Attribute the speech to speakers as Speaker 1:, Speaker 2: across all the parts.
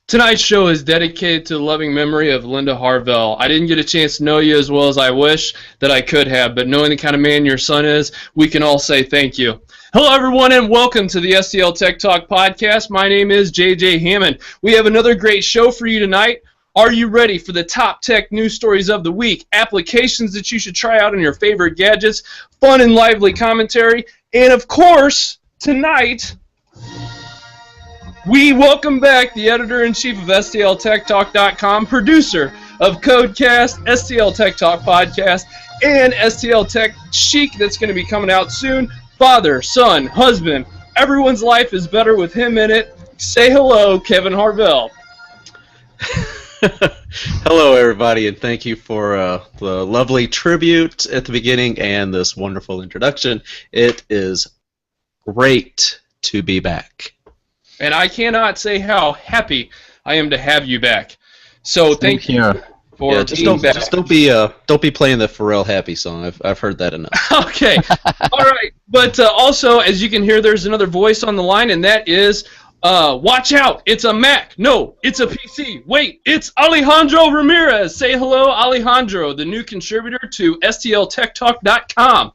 Speaker 1: Tonight's show is dedicated to the loving memory of Linda Harvell. I didn't get a chance to know you as well as I wish that I could have, but knowing the kind of man your son is, we can all say thank you. Hello, everyone, and welcome to the STL Tech Talk podcast. My name is JJ Hammond. We have another great show for you tonight. Are you ready for the top tech news stories of the week, applications that you should try out on your favorite gadgets, fun and lively commentary, and of course, tonight, we welcome back the editor-in-chief of STLTechTalk.com, producer of Codecast, STL Tech Talk Podcast, and STL Tech Chic that's going to be coming out soon. Father, son, husband, everyone's life is better with him in it. Say hello, Kevin Harvell.
Speaker 2: Hello, everybody, and thank you for the lovely tribute at the beginning and this wonderful introduction. It is great to be back.
Speaker 1: And I cannot say how happy I am to have you back. So thank you for being back.
Speaker 2: Just don't be playing the Pharrell Happy song. I've heard that enough.
Speaker 1: Okay, all right. But also, as you can hear, there's another voice on the line, and that is, watch out! It's a Mac. No, it's a PC. Wait, it's Alejandro Ramirez. Say hello, Alejandro, the new contributor to STLTechTalk.com.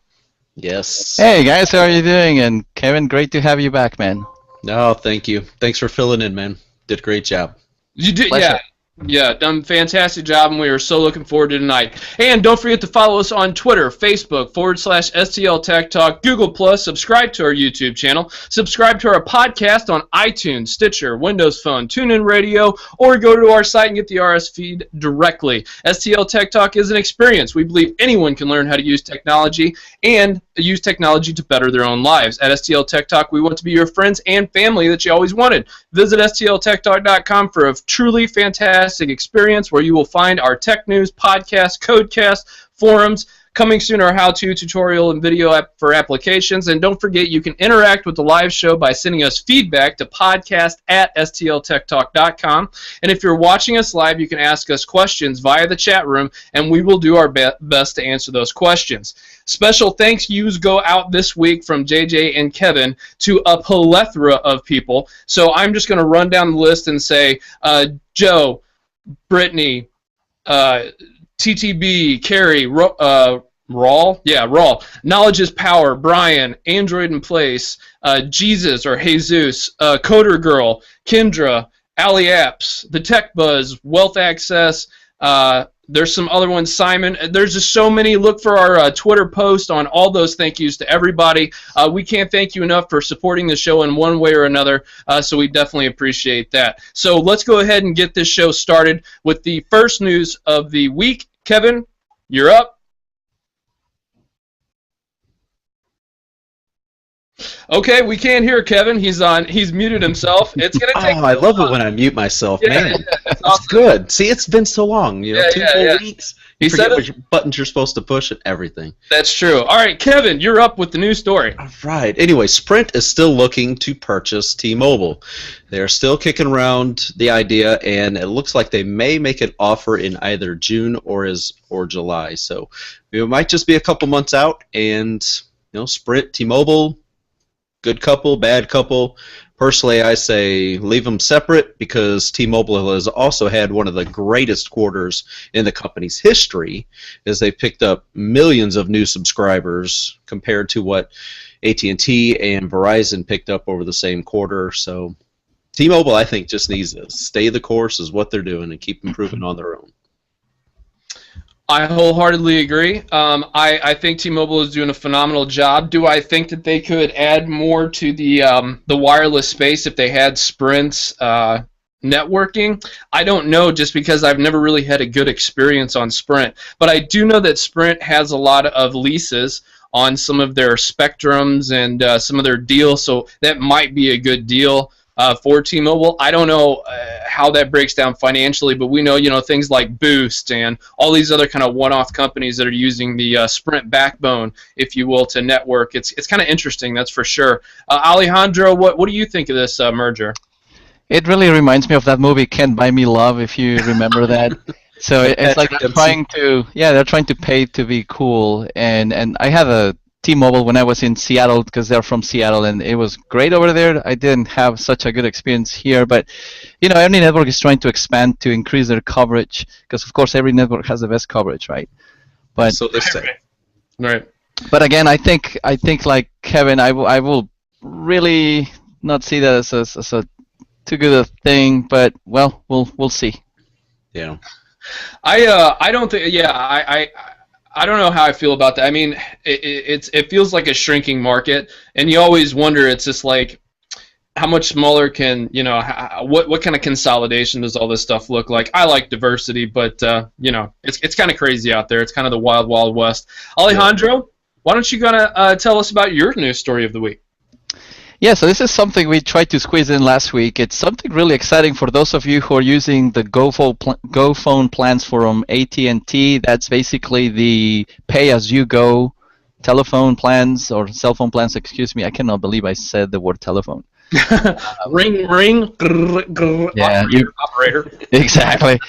Speaker 2: Yes.
Speaker 3: Hey guys, how are you doing? And Kevin, great to have you back, man.
Speaker 2: No, thank you. Thanks for filling in, man. Did a great job.
Speaker 1: You did,
Speaker 3: Pleasure.
Speaker 1: yeah, done a fantastic job, and we are so looking forward to tonight. And don't forget to follow us on Twitter, Facebook, /STL Tech Talk, Google+, subscribe to our YouTube channel, subscribe to our podcast on iTunes, Stitcher, Windows Phone, TuneIn Radio, or go to our site and get the RS feed directly. STL Tech Talk is an experience. We believe anyone can learn how to use technology and use technology to better their own lives. At STL Tech Talk, we want to be your friends and family that you always wanted. Visit STLTechTalk.com for a truly fantastic experience where you will find our tech news, podcast, codecast, forums, coming soon our how-to tutorial and video app for applications. And don't forget, you can interact with the live show by sending us feedback to podcast@STLTechTalk.com. And if you're watching us live, you can ask us questions via the chat room, and we will do our best to answer those questions. Special thank yous go out this week from JJ and Kevin to a plethora of people. So I'm just going to run down the list and say Joe, Brittany, TTB, Carrie, Rawl? Yeah, Rawl. Knowledge is Power, Brian, Android in Place, Jesus or Jesus, Coder Girl, Kendra, Ali Apps, The Tech Buzz, Wealth Access, there's some other ones, Simon. There's just so many. Look for our Twitter post on all those thank yous to everybody. We can't thank you enough for supporting the show in one way or another, so we definitely appreciate that. So let's go ahead and get this show started with the first news of the week. Kevin, you're up. Okay, we can't hear Kevin. He's muted himself. It's gonna take.
Speaker 2: Oh, I love it when I mute myself, man.
Speaker 1: Yeah,
Speaker 2: That's
Speaker 1: awesome.
Speaker 2: good. See, it's been so long. You know, two full weeks.
Speaker 1: He
Speaker 2: Forget
Speaker 1: said
Speaker 2: which buttons you're supposed to push and everything.
Speaker 1: That's true. All right, Kevin, you're up with the news story.
Speaker 2: All right. Anyway, Sprint is still looking to purchase T-Mobile. They're still kicking around the idea, and it looks like they may make an offer in either June or July. So it might just be a couple months out, and Sprint, T-Mobile. Good couple, bad couple. Personally, I say leave them separate because T-Mobile has also had one of the greatest quarters in the company's history as they picked up millions of new subscribers compared to what AT&T and Verizon picked up over the same quarter. So T-Mobile, I think, just needs to stay the course is what they're doing and keep improving on their own.
Speaker 1: I wholeheartedly agree. I think T-Mobile is doing a phenomenal job. Do I think that they could add more to the wireless space if they had Sprint's networking? I don't know, just because I've never really had a good experience on Sprint. But I do know that Sprint has a lot of leases on some of their spectrums and some of their deals, so that might be a good deal for T-Mobile. I don't know how that breaks down financially, but we know, things like Boost and all these other kind of one-off companies that are using the Sprint backbone, if you will, to network. It's kind of interesting, that's for sure. Alejandro, what do you think of this merger?
Speaker 3: It really reminds me of that movie Can't Buy Me Love, if you remember that. So it's like they're trying to pay to be cool, and I have a T-Mobile when I was in Seattle because they're from Seattle, and it was great over there. I didn't have such a good experience here, but every network is trying to expand to increase their coverage because, of course, every network has the best coverage, right? But
Speaker 2: So they say.
Speaker 1: Right.
Speaker 3: But again, I think like Kevin, I will really not see that as a too good a thing. But well, we'll see.
Speaker 2: Yeah.
Speaker 1: I don't think. Yeah, I don't know how I feel about that. I mean, it feels like a shrinking market, and you always wonder. It's just like, how much smaller can what kind of consolidation does all this stuff look like? I like diversity, but it's kind of crazy out there. It's kind of the wild, wild west. Alejandro, why don't you tell us about your news story of the week?
Speaker 3: Yeah, so this is something we tried to squeeze in last week. It's something really exciting for those of you who are using the Go phone plans from AT&T. That's basically the pay-as-you-go telephone plans, or cell phone plans, excuse me. I cannot believe I said the word telephone.
Speaker 1: Ring, ring, grr, grr,
Speaker 3: yeah,
Speaker 1: operator.
Speaker 3: Exactly.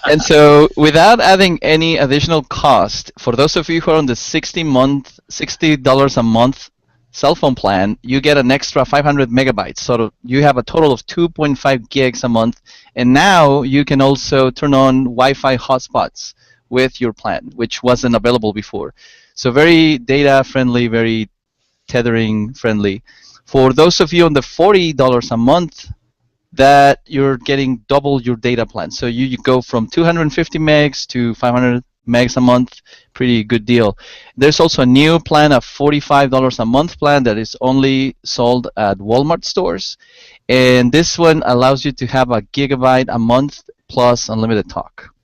Speaker 3: And so without adding any additional cost, for those of you who are on the $60 a month cell phone plan, you get an extra 500 megabytes. So you have a total of 2.5 gigs a month. And now you can also turn on Wi-Fi hotspots with your plan, which wasn't available before. So very data friendly, very tethering friendly. For those of you on the $40 a month, that you're getting double your data plan. So you go from 250 megs to 500 megs a month. Pretty good deal. There's also a new plan, a $45 a month plan that is only sold at Walmart stores. And this one allows you to have a gigabyte a month plus unlimited talk.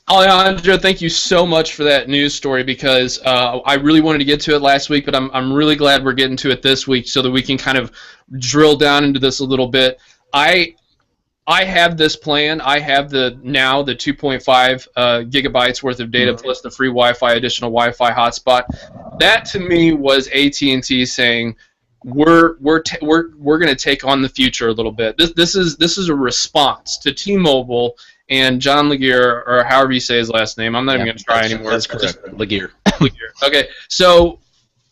Speaker 1: Alejandro, thank you so much for that news story, because I really wanted to get to it last week, but I'm really glad we're getting to it this week so that we can kind of drill down into this a little bit. I have this plan. I have the 2.5 gigabytes worth of data plus the free Wi-Fi, additional Wi-Fi hotspot. That to me was AT&T saying, we're going to take on the future a little bit. This is a response to T-Mobile and John Laguerre, or however you say his last name. I'm not even going to try anymore.
Speaker 2: That's correct. Laguerre.
Speaker 1: Okay, so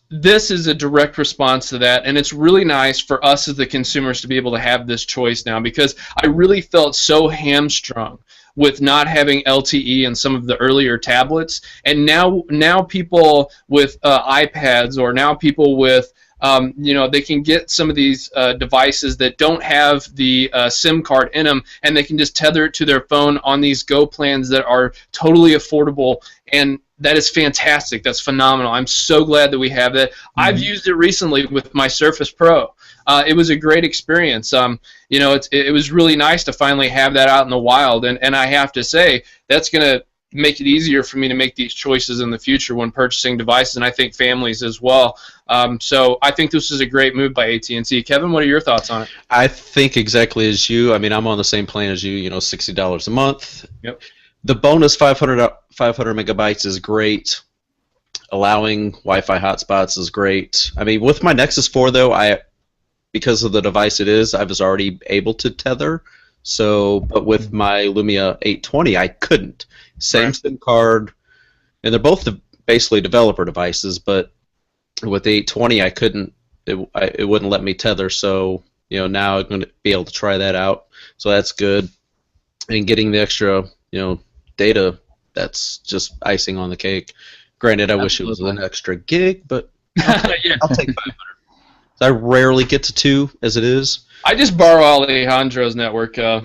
Speaker 1: this is a direct response to that, and it's really nice for us as the consumers to be able to have this choice now, because I really felt so hamstrung with not having LTE in some of the earlier tablets, and now people with iPads, or now people with they can get some of these devices that don't have the SIM card in them, and they can just tether it to their phone on these Go plans that are totally affordable, and that is fantastic. That's phenomenal. I'm so glad that we have that. I've used it recently with my Surface Pro. It was a great experience. It was really nice to finally have that out in the wild, and I have to say that's going to make it easier for me to make these choices in the future when purchasing devices, and I think families as well. So I think this is a great move by AT&T. Kevin, what are your thoughts on it?
Speaker 2: I think exactly as you. I mean, I'm on the same plan as you. $60 a month.
Speaker 1: Yep.
Speaker 2: The bonus 500 megabytes is great. Allowing Wi-Fi hotspots is great. I mean, with my Nexus 4 though, because of the device it is, I was already able to tether. So, but with my Lumia 820, I couldn't. Same SIM card, and they're both basically developer devices. But with the 820, I couldn't. It wouldn't let me tether. So now I'm going to be able to try that out. So that's good. And getting the extra data, that's just icing on the cake. Granted, I wish it was an extra gig, but I'll take 500. I rarely get to 2 as it is.
Speaker 1: I just borrow Alejandro's network the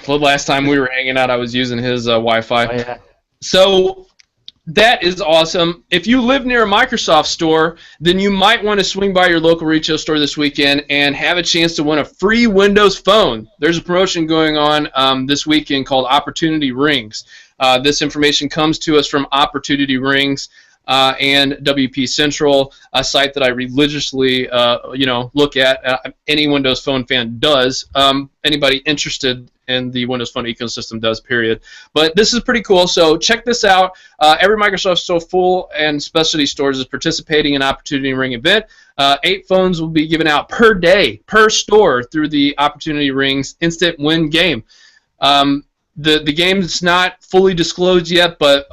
Speaker 1: last time we were hanging out, I was using his Wi-Fi.
Speaker 3: Oh, yeah.
Speaker 1: So that is awesome. If you live near a Microsoft store, then you might want to swing by your local retail store this weekend and have a chance to win a free Windows Phone. There's a promotion going on this weekend called Opportunity Rings. This information comes to us from Opportunity Rings. And WP Central, a site that I religiously, look at. Any Windows Phone fan does. Anybody interested in the Windows Phone ecosystem does, period. But this is pretty cool, so check this out. Every Microsoft Store full and specialty stores is participating in Opportunity Ring event. 8 phones will be given out per day, per store, through the Opportunity Rings Instant Win game. the game's not fully disclosed yet, but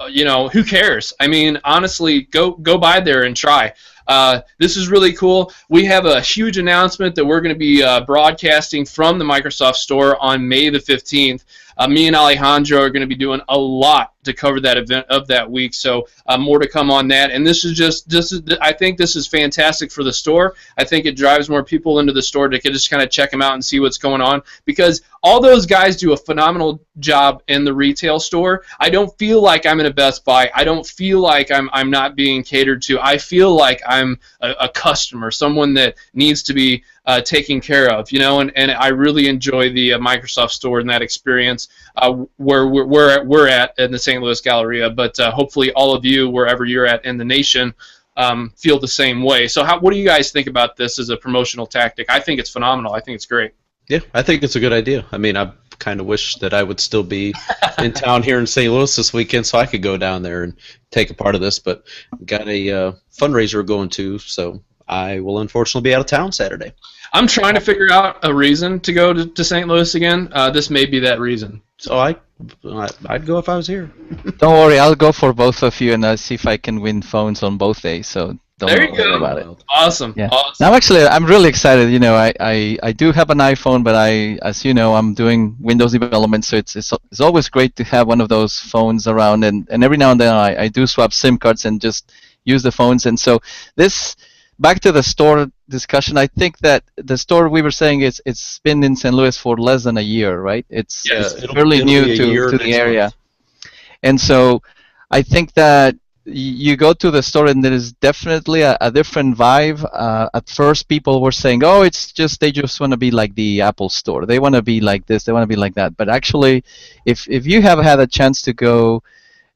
Speaker 1: who cares? I mean, honestly, go by there and try. This is really cool. We have a huge announcement that we're going to be broadcasting from the Microsoft Store on May the 15th. Me and Alejandro are going to be doing a lot to cover that event of that week, so more to come on that. And I think this is fantastic for the store. I think it drives more people into the store to just kind of check them out and see what's going on, because all those guys do a phenomenal job in the retail store. I don't feel like I'm in a Best Buy. I don't feel like I'm not being catered to. I feel like I'm a customer, someone that needs to be taken care of, and I really enjoy the Microsoft Store and that experience where we're at in the St. Louis Galleria, but hopefully all of you, wherever you're at in the nation, feel the same way. So what do you guys think about this as a promotional tactic? I think it's phenomenal. I think it's great.
Speaker 2: Yeah, I think it's a good idea. I mean, I kind of wish that I would still be in town here in St. Louis this weekend so I could go down there and take a part of this, but got a fundraiser going to, so I will unfortunately be out of town Saturday.
Speaker 1: I'm trying to figure out a reason to go to St. Louis again. This may be that reason.
Speaker 2: So I'd go if I was here.
Speaker 3: Don't worry, I'll go for both of you and see if I can win phones on both days. So don't worry about it.
Speaker 1: Awesome.
Speaker 3: Yeah.
Speaker 1: Awesome.
Speaker 3: Now, actually, I'm really excited. I do have an iPhone, but as you know, I'm doing Windows development, so it's always great to have one of those phones around. And every now and then I do swap SIM cards and just use the phones. And so back to the store discussion, I think that the store we were saying it's been in St. Louis for less than a year, right? It's fairly new to the area. Month. And so I think that you go to the store and there is definitely a different vibe. At first people were saying, oh, they just want to be like the Apple store. They want to be like this, they want to be like that. But actually, if you have had a chance to go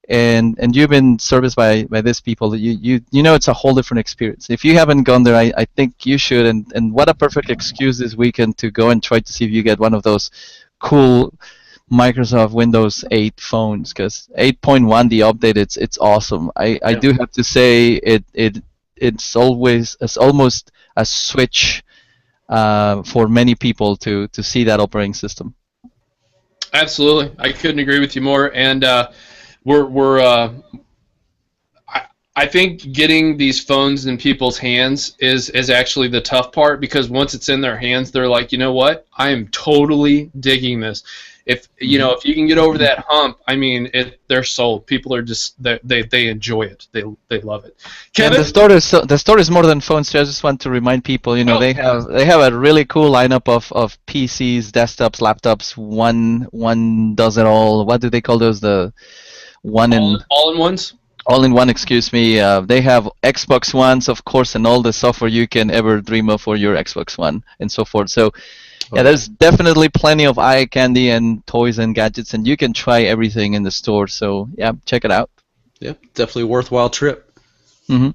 Speaker 3: and you've been serviced by these people, you know it's a whole different experience. If you haven't gone there, I think you should, and what a perfect excuse this weekend to go and try to see if you get one of those cool Microsoft Windows 8 phones, because 8.1, the update, it's awesome. I do have to say it's almost a switch for many people to see that operating system.
Speaker 1: Absolutely, I couldn't agree with you more. And I think getting these phones in people's hands is actually the tough part, because once it's in their hands, they're like, you know what, I am totally digging this. If you can get over that hump, I mean, they're sold. People are just they enjoy it. They love it. Kevin?
Speaker 3: And the store is more than phones. So I just want to remind people, they have a really cool lineup of PCs, desktops, laptops. One does it all. What do they call those? The
Speaker 1: all-in-ones?
Speaker 3: All-in-one, excuse me. They have Xbox Ones, of course, and all the software you can ever dream of for your Xbox One and so forth. So, yeah, there's definitely plenty of eye candy and toys and gadgets, and you can try everything in the store. So, yeah, check it out.
Speaker 2: Yeah, definitely a worthwhile trip.
Speaker 3: Mm-hmm.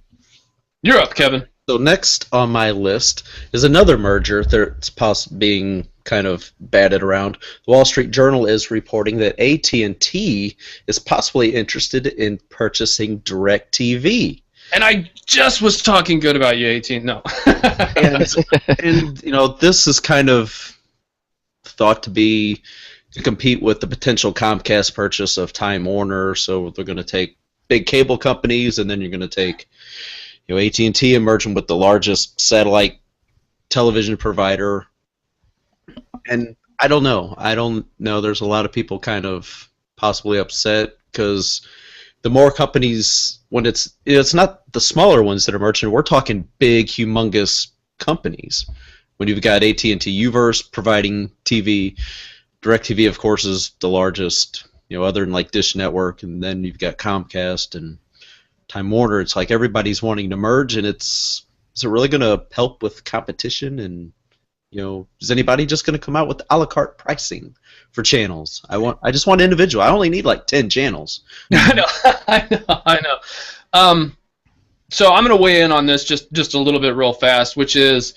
Speaker 1: You're up, Kevin.
Speaker 2: So next on my list is another merger that's being kind of batted around. The Wall Street Journal is reporting that AT&T is possibly interested in purchasing DirecTV.
Speaker 1: And I just was talking good about you, AT&T. No.
Speaker 2: and this is kind of thought to compete with the potential Comcast purchase of Time Warner. So they're going to take big cable companies, and then you're going to take AT&T and merge them with the largest satellite television provider. And I don't know. There's a lot of people kind of possibly upset because the more companies, when it's not the smaller ones that are merging, we're talking big, humongous companies. When you've got AT&T Uverse providing TV, DirecTV, of course, is the largest, other than like Dish Network, and then you've got Comcast and Time Warner. It's like everybody's wanting to merge, and is it really going to help with competition? And is anybody just going to come out with a la carte pricing for channels? I just want individual. I only need like 10 channels.
Speaker 1: I know. So I'm going to weigh in on this just a little bit real fast, which is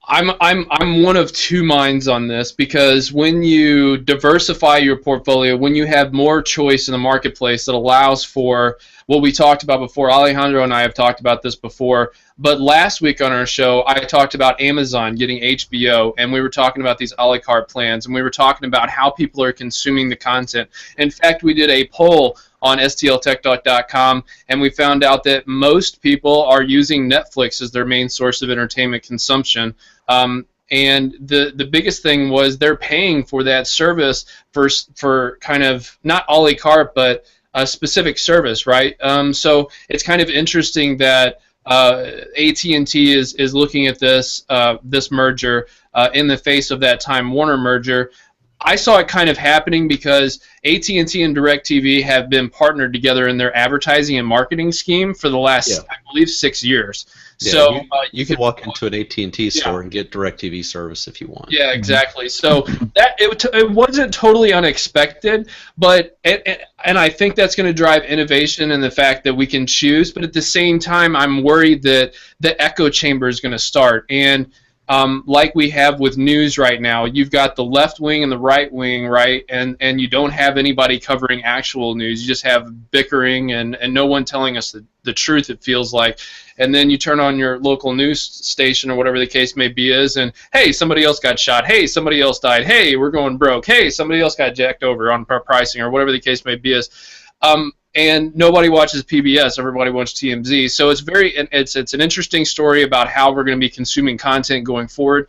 Speaker 1: I'm one of two minds on this, because when you diversify your portfolio, when you have more choice in the marketplace that allows for what we talked about before, Alejandro and I have talked about this before, but last week on our show I talked about Amazon getting HBO, and we were talking about these a la carte plans, and we were talking about how people are consuming the content. In fact, we did a poll on STLTechTalk.com, and we found out that most people are using Netflix as their main source of entertainment consumption. And the biggest thing was they're paying for that service for kind of not a la carte, but a specific service, right? So it's kind of interesting that AT&T is looking at this merger in the face of that Time Warner merger. I saw it kind of happening because AT&T and DirecTV have been partnered together in their advertising and marketing scheme for the last, I believe, 6 years.
Speaker 2: Yeah,
Speaker 1: so
Speaker 2: you can walk into an AT&T store and get DirecTV service if you want.
Speaker 1: Yeah, exactly. So that it wasn't totally unexpected, but and I think that's going to drive innovation and the fact that we can choose. But at the same time, I'm worried that the echo chamber is going to start. And like we have with news right now, you've got the left wing and the right wing, right? And you don't have anybody covering actual news. You just have bickering and no one telling us the truth, it feels like. And then you turn on your local news station or whatever the case may be and, hey, somebody else got shot. Hey, somebody else died. Hey, we're going broke. Hey, somebody else got jacked over on pricing or whatever the case may be and nobody watches PBS. Everybody watches TMZ. So it's an interesting story about how we're going to be consuming content going forward.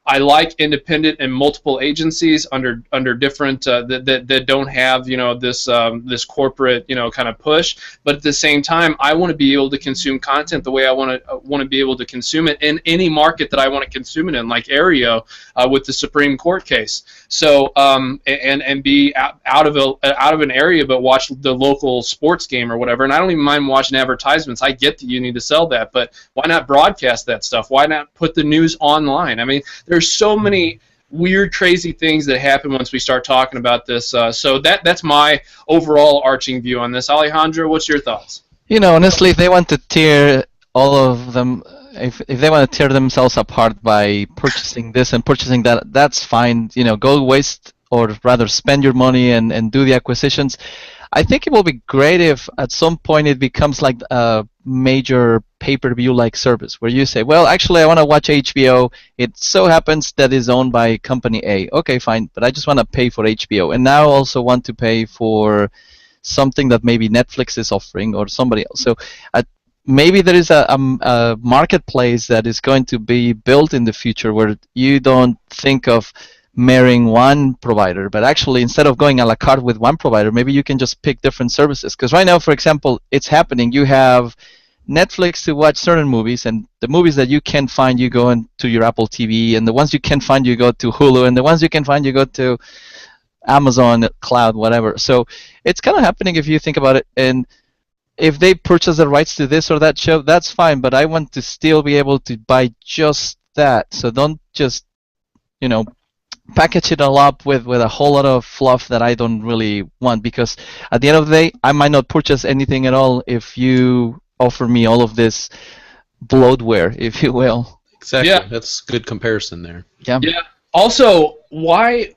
Speaker 1: I like independent and multiple agencies under different that don't have this corporate kind of push. But at the same time, I want to be able to consume content the way I want to be able to consume it in any market that I want to consume it in, like Aereo with the Supreme Court case. So and be out of an area, but watch the local sports game or whatever. And I don't even mind watching advertisements. I get that you need to sell that, but why not broadcast that stuff? Why not put the news online? I mean, there's so many weird, crazy things that happen once we start talking about this. So that's my overall arching view on this. Alejandro, what's your thoughts?
Speaker 3: Honestly, if they want to tear all of them, if they want to tear themselves apart by purchasing this and purchasing that, that's fine. Go waste, or rather spend your money and do the acquisitions. I think it will be great if at some point it becomes like a major pay-per-view like service where you say, well, actually I want to watch HBO. It so happens that it's owned by company A. Okay, fine, but I just want to pay for HBO. And now I also want to pay for something that maybe Netflix is offering or somebody else. So maybe there is a marketplace that is going to be built in the future where you don't think of marrying one provider, but actually instead of going a la carte with one provider, maybe you can just pick different services. Because right now, for example, it's happening. You have Netflix to watch certain movies, and the movies that you can't find, you go into your Apple TV, and the ones you can't find, you go to Hulu, and the ones you can find, you go to Amazon Cloud, whatever. So it's kind of happening if you think about it. And if they purchase the rights to this or that show, that's fine, but I want to still be able to buy just that. So don't just, package it all up with a whole lot of fluff that I don't really want, because at the end of the day, I might not purchase anything at all if you offer me all of this bloatware, if you will.
Speaker 2: Exactly.
Speaker 1: Yeah.
Speaker 2: That's a good comparison there.
Speaker 3: Yeah.
Speaker 1: Yeah. Also, why,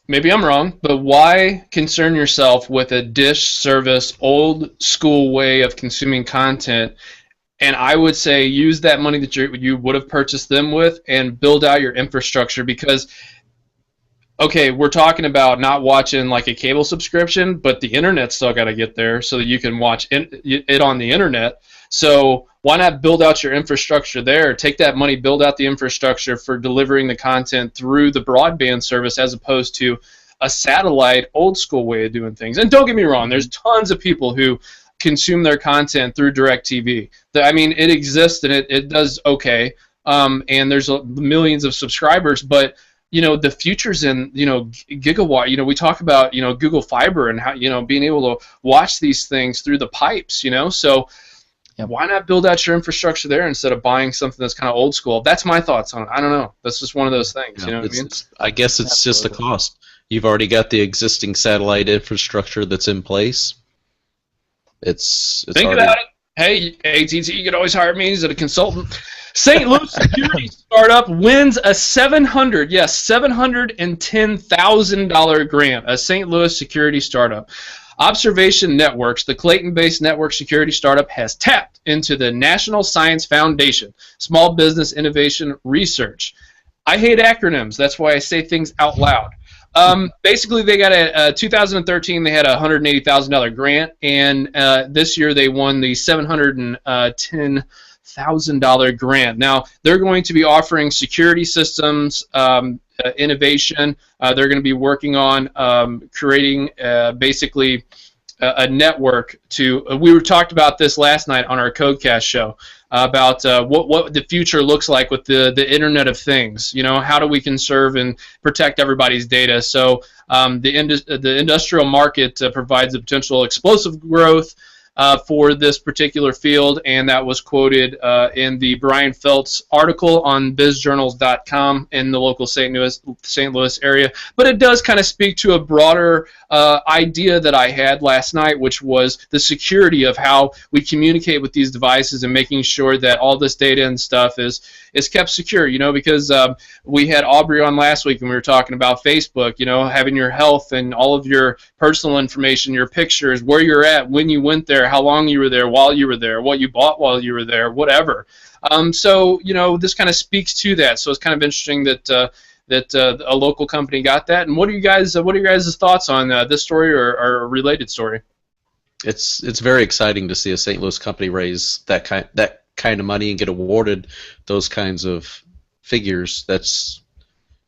Speaker 1: maybe I'm wrong, but why concern yourself with a dish service, old school way of consuming content? And I would say use that money that you would have purchased them with and build out your infrastructure, because, okay, we're talking about not watching like a cable subscription, but the internet's still got to get there so that you can watch it on the internet. So why not build out your infrastructure there? Take that money, build out the infrastructure for delivering the content through the broadband service as opposed to a satellite old school way of doing things. And don't get me wrong, there's tons of people who consume their content through DirecTV. I mean, it exists and it does okay, and there's millions of subscribers, but the future's in gigawatt. We talk about Google Fiber and how being able to watch these things through the pipes. So why not build out your infrastructure there instead of buying something that's kind of old school? That's my thoughts on it. I don't know. That's just one of those things.
Speaker 2: Yeah,
Speaker 1: you know what I mean?
Speaker 2: I guess it's just a cost. You've already got the existing satellite infrastructure that's in place. It's
Speaker 1: Think
Speaker 2: already...
Speaker 1: about it. Hey, AT&T, you could always hire me as a consultant. St. Louis security startup wins a $710,000 grant. A St. Louis security startup. Observation Networks, the Clayton-based network security startup, has tapped into the National Science Foundation, Small Business Innovation Research. I hate acronyms. That's why I say things out loud. Basically, they got a 2013. They had a $180,000 grant, and this year they won the $710,000 grant. Now they're going to be offering security systems, innovation. They're going to be working on creating basically a network to. We talked about this last night on our Codecast show about what the future looks like with the Internet of Things. You know, how do we conserve and protect everybody's data? So the industrial market provides a potential explosive growth for this particular field, and that was quoted in the Brian Feltz article on bizjournals.com in the local St. Louis area. But it does kind of speak to a broader idea that I had last night, which was the security of how we communicate with these devices and making sure that all this data and stuff is kept secure, you know, because we had Aubrey on last week and we were talking about Facebook, you know, having your health and all of your personal information, your pictures, where you're at, when you went there, how long you were there, while you were there, what you bought while you were there, whatever. So, you know, this kind of speaks to that. So it's kind of interesting that a local company got that. And what are you guys' thoughts on this story or a related story?
Speaker 2: It's very exciting to see a St. Louis company raise that kind of money and get awarded those kinds of figures. That's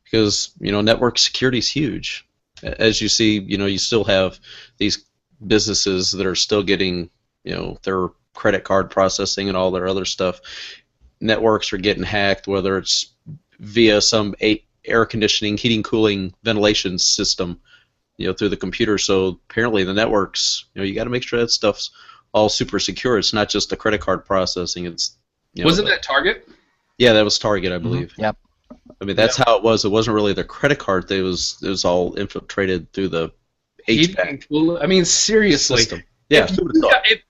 Speaker 2: because, you know, network security is huge. As you see, you know, you still have these businesses that are still getting, you know, their credit card processing and all their other stuff. Networks are getting hacked, whether it's via some air conditioning, heating, cooling, ventilation system, you know, through the computer. So apparently the networks, you know, you got to make sure that stuff's all super secure. It's not just the credit card processing. It's, you know,
Speaker 1: wasn't that Target?
Speaker 2: Yeah, that was Target, I believe.
Speaker 3: Mm-hmm. Yep.
Speaker 2: I mean, that's how it was. It wasn't really the credit card. It was all infiltrated through the HVAC.
Speaker 1: Well, I mean, seriously.
Speaker 2: System. Yeah.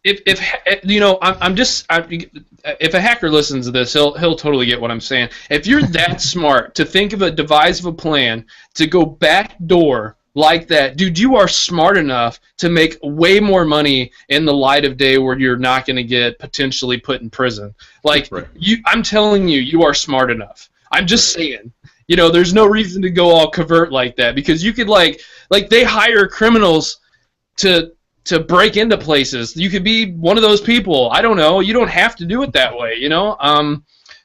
Speaker 1: If you know, if a hacker listens to this, he'll totally get what I'm saying. If you're that smart to think of a devise of a plan to go backdoor like that, dude, you are smart enough to make way more money in the light of day where you're not going to get potentially put in prison. Like,
Speaker 2: right.
Speaker 1: I'm telling you, you are smart enough. I'm just saying. You know, there's no reason to go all covert like that, because you could like they hire criminals to break into places. You could be one of those people. I don't know. You don't have to do it that way, you know?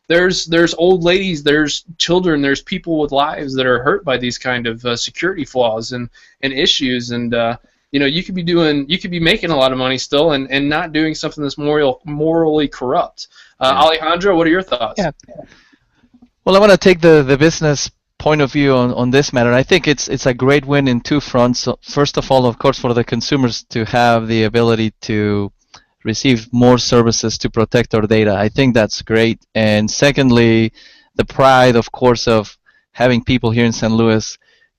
Speaker 1: There's old ladies, there's children, there's people with lives that are hurt by these kind of security flaws and issues, and you know, you could be making a lot of money still and not doing something that's morally corrupt. Alejandro, what are your thoughts?
Speaker 3: Yeah. Well, I want to take the business point of view on this matter. I think it's a great win in two fronts. So first of all, of course, for the consumers to have the ability to receive more services to protect our data. I think that's great. And secondly, the pride, of course, of having people here in St. Louis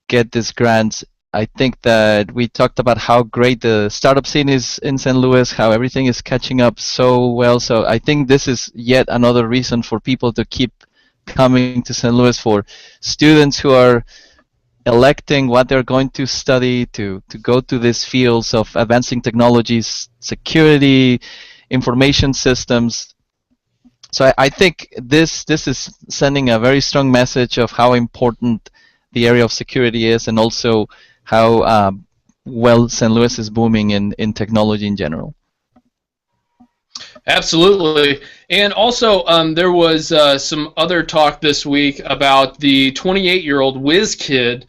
Speaker 3: get these grants. I think that we talked about how great the startup scene is in St. Louis, how everything is catching up so well. So I think this is yet another reason for people to keep coming to St. Louis, for students who are electing what they're going to study to go to these fields of advancing technologies, security, information systems. So I think this is sending a very strong message of how important the area of security is, and also how well St. Louis is booming in technology in general.
Speaker 1: Absolutely. And also, there was some other talk this week about the 28-year-old whiz kid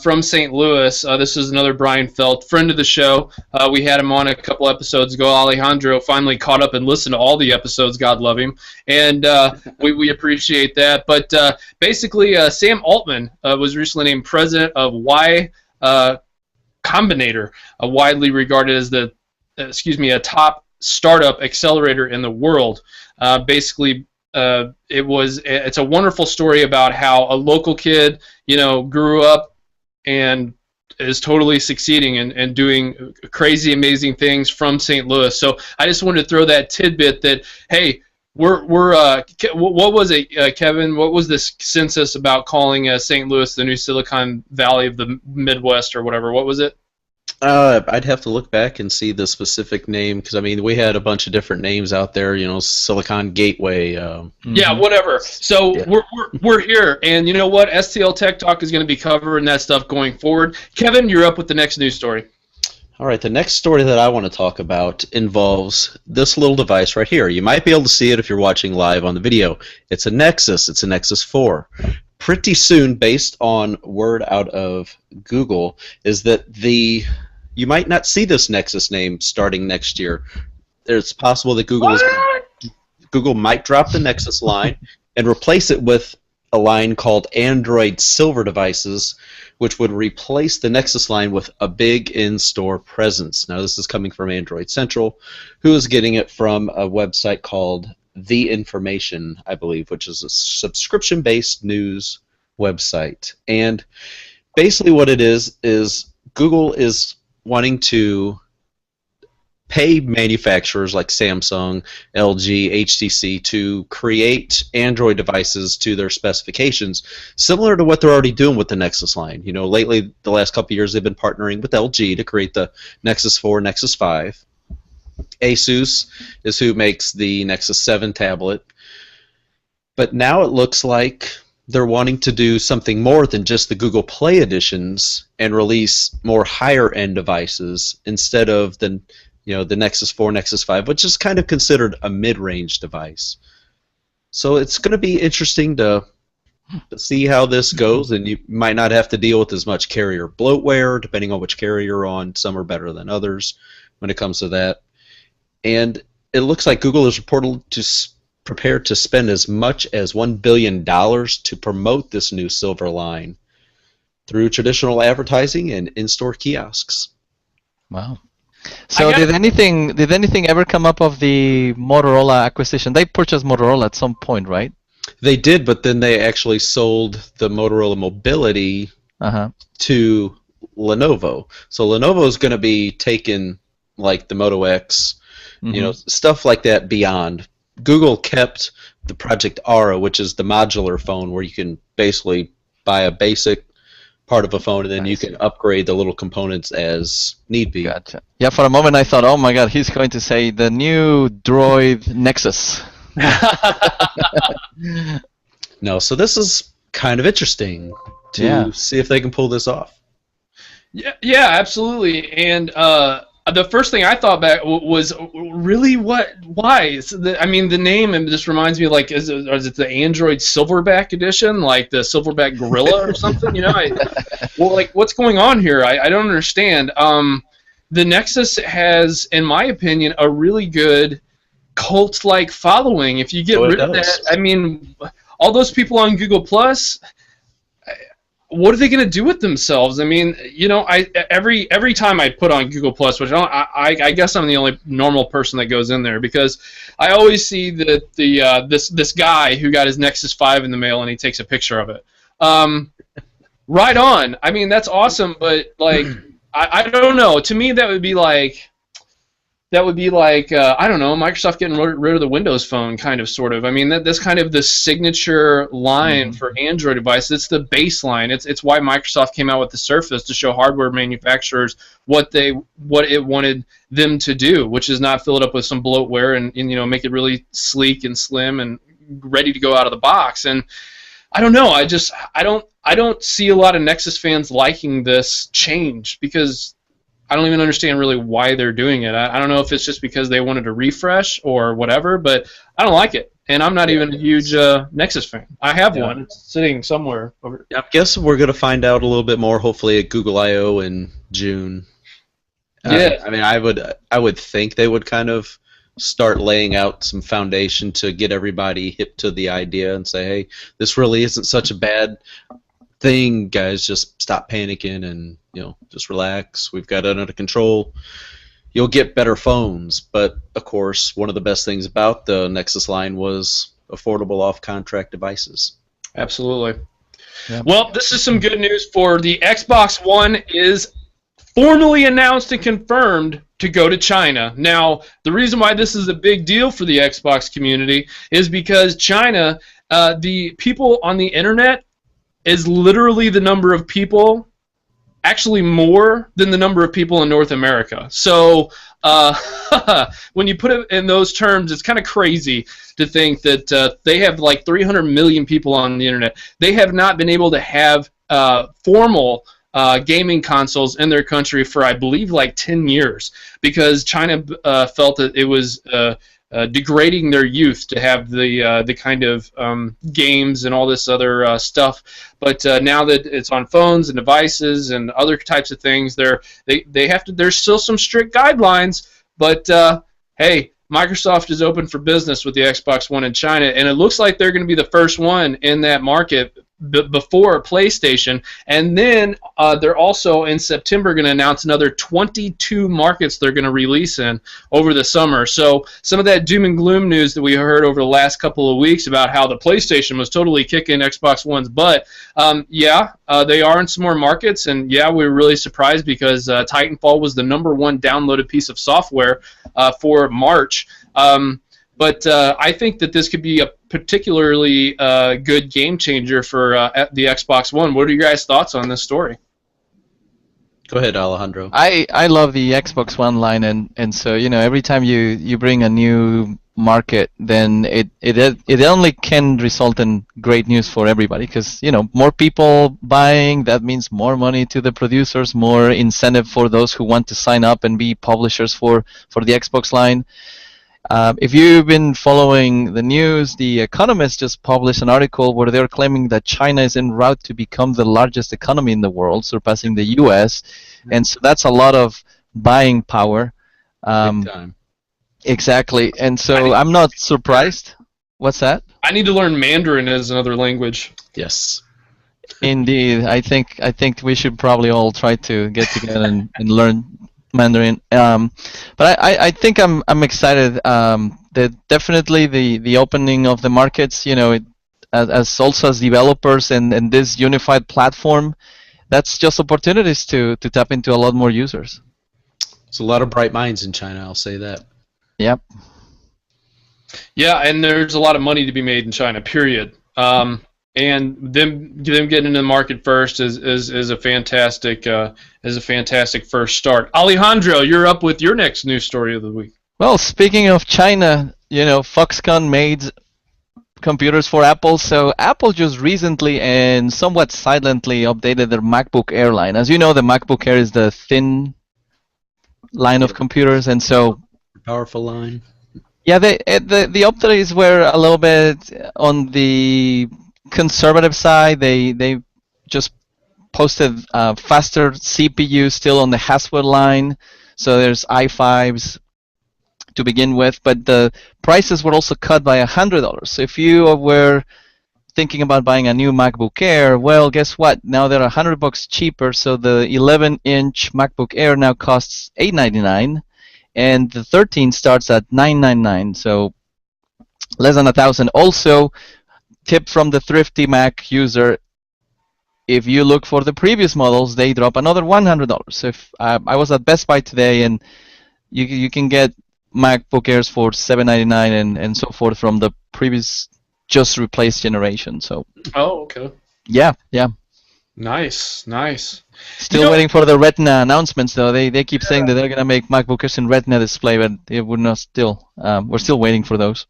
Speaker 1: from St. Louis. This is another Brian Felt, friend of the show. We had him on a couple episodes ago. Alejandro finally caught up and listened to all the episodes, God love him. And we appreciate that. But basically, Sam Altman was recently named president of Y Combinator, widely regarded as a top startup accelerator in the world. Basically, it's a wonderful story about how a local kid, you know, grew up and is totally succeeding and doing crazy, amazing things from St. Louis. So I just wanted to throw that tidbit that, hey, what was it, Kevin? What was this census about calling St. Louis the new Silicon Valley of the Midwest or whatever? What was it?
Speaker 2: I'd have to look back and see the specific name because I mean we had a bunch of different names out there. You know, Silicon Gateway.
Speaker 1: Yeah, whatever. So we're here, and you know what? STL Tech Talk is going to be covering that stuff going forward. Kevin, you're up with the next news story.
Speaker 2: All right, the next story that I want to talk about involves this little device right here. You might be able to see it if you're watching live on the video. It's a Nexus. It's a Nexus 4. Pretty soon, based on word out of Google, is that you might not see this Nexus name starting next year. It's possible that Google might drop the Nexus line and replace it with a line called Android Silver devices, which would replace the Nexus line with a big in-store presence. Now, this is coming from Android Central, who is getting it from a website called The Information, I believe, which is a subscription-based news website. And basically what it is Google is wanting to pay manufacturers like Samsung, LG, HTC to create Android devices to their specifications, similar to what they're already doing with the Nexus line. You know, lately, the last couple of years, they've been partnering with LG to create the Nexus 4, Nexus 5. Asus is who makes the Nexus 7 tablet. But now it looks like they're wanting to do something more than just the Google Play editions and release more higher-end devices instead of the Nexus 4, Nexus 5, which is kind of considered a mid-range device. So it's going to be interesting to see how this goes, and you might not have to deal with as much carrier bloatware, depending on which carrier you're on. Some are better than others when it comes to that. And it looks like Google is prepared to spend as much as $1 billion to promote this new silver line through traditional advertising and in-store kiosks.
Speaker 3: Wow. So did anything ever come up of the Motorola acquisition? They purchased Motorola at some point, right?
Speaker 2: They did, but then they actually sold the Motorola Mobility to Lenovo. So Lenovo is going to be taking like the Moto X, stuff like that beyond. Google kept the Project Aura, which is the modular phone where you can basically buy a basic part of a phone and then you can upgrade the little components as need be.
Speaker 3: Gotcha. Yeah, for a moment I thought, oh my god, he's going to say the new Droid Nexus.
Speaker 2: No, so this is kind of interesting to see if they can pull this off.
Speaker 1: Yeah, absolutely. And the first thing I thought back was really why? I mean, the name just reminds me like, is it the Android Silverback edition, like the Silverback Gorilla or something? What's going on here? I don't understand. The Nexus has, in my opinion, a really good cult-like following. If you get rid of that, I mean, all those people on Google Plus. What are they going to do with themselves? I mean, every time I put on Google Plus, which I guess I'm the only normal person that goes in there because I always see that this guy who got his Nexus 5 in the mail and he takes a picture of it. Right on. I mean, that's awesome, but like, I don't know. To me, that would be like I don't know, Microsoft getting rid of the Windows Phone, kind of, sort of. I mean, that's kind of the signature line for Android devices. It's the baseline. It's why Microsoft came out with the Surface to show hardware manufacturers what it wanted them to do, which is not fill it up with some bloatware and make it really sleek and slim and ready to go out of the box. And I don't know. I don't see a lot of Nexus fans liking this change because I don't even understand really why they're doing it. I don't know if it's just because they wanted to refresh or whatever, but I don't like it. And I'm not even a huge Nexus fan. I have one. It's sitting somewhere over.
Speaker 2: I guess we're going to find out a little bit more, hopefully, at Google I/O in June.
Speaker 1: Yeah.
Speaker 2: I mean, I would think they would kind of start laying out some foundation to get everybody hip to the idea and say, hey, this really isn't such a bad thing, guys. Just stop panicking and just relax. We've got it under control. You'll get better phones, but of course, one of the best things about the Nexus line was affordable off-contract devices.
Speaker 1: Absolutely. Yeah. Well, this is some good news for the Xbox One. Is formally announced and confirmed to go to China. Now, the reason why this is a big deal for the Xbox community is because China, the people on the internet is literally the number of people, actually more than the number of people in North America. So when you put it in those terms, it's kind of crazy to think that they have like 300 million people on the internet. They have not been able to have formal gaming consoles in their country for, I believe, like 10 years because China felt that it was degrading their youth to have the kind of games and all this other stuff. But now that it's on phones and devices and other types of things, they have to. There's still some strict guidelines, but hey, Microsoft is open for business with the Xbox One in China, and it looks like they're going to be the first one in that market before PlayStation. And then they're also in September going to announce another 22 markets they're going to release in over the summer. So some of that doom and gloom news that we heard over the last couple of weeks about how the PlayStation was totally kicking Xbox One's butt, they are in some more markets, and yeah, we were really surprised because Titanfall was the #1 downloaded piece of software for March. But I think that this could be a particularly good game changer for the Xbox One. What are your guys' thoughts on this story?
Speaker 2: Go ahead, Alejandro.
Speaker 3: I love the Xbox One line, and so every time you bring a new market, then it only can result in great news for everybody because more people buying, that means more money to the producers, more incentive for those who want to sign up and be publishers for the Xbox line. If you've been following the news, The Economist just published an article where they're claiming that China is en route to become the largest economy in the world, surpassing the U.S., and so that's a lot of buying power.
Speaker 2: Big time.
Speaker 3: Exactly, and so I'm not surprised. What's that?
Speaker 1: I need to learn Mandarin as another language.
Speaker 2: Yes.
Speaker 3: Indeed, I think we should probably all try to get together and learn Mandarin. But I think I'm excited. That definitely the opening of the markets, as also as developers and this unified platform, that's just opportunities to tap into a lot more users.
Speaker 2: There's a lot of bright minds in China, I'll say that.
Speaker 3: Yep.
Speaker 1: Yeah, and there's a lot of money to be made in China, period. And them getting into the market first is a fantastic first start. Alejandro, you're up with your next news story of the week.
Speaker 3: Well, speaking of China, Foxconn made computers for Apple. So Apple just recently and somewhat silently updated their MacBook Air line. As you know, the MacBook Air is the thin line of computers, and so
Speaker 2: powerful line.
Speaker 3: Yeah, the updates were a little bit on the conservative side. They just posted faster CPU still on the Haswell line, so there's i5s to begin with, but the prices were also cut by $100. So if you were thinking about buying a new MacBook Air, well, guess what? Now they're $100 cheaper. So the 11-inch MacBook Air now costs $899, and the 13 starts at $999. So less than $1,000. Also, tip from the thrifty Mac user: if you look for the previous models, they drop another $100. So if I was at Best Buy today, and you can get MacBook Airs for $799 and so forth from the previous just replaced generation. So.
Speaker 1: Oh, okay.
Speaker 3: Yeah.
Speaker 1: Nice.
Speaker 3: Still waiting for the Retina announcements, though. They keep saying that they're gonna make MacBook Airs in Retina display, but it would not still. We're still waiting for those.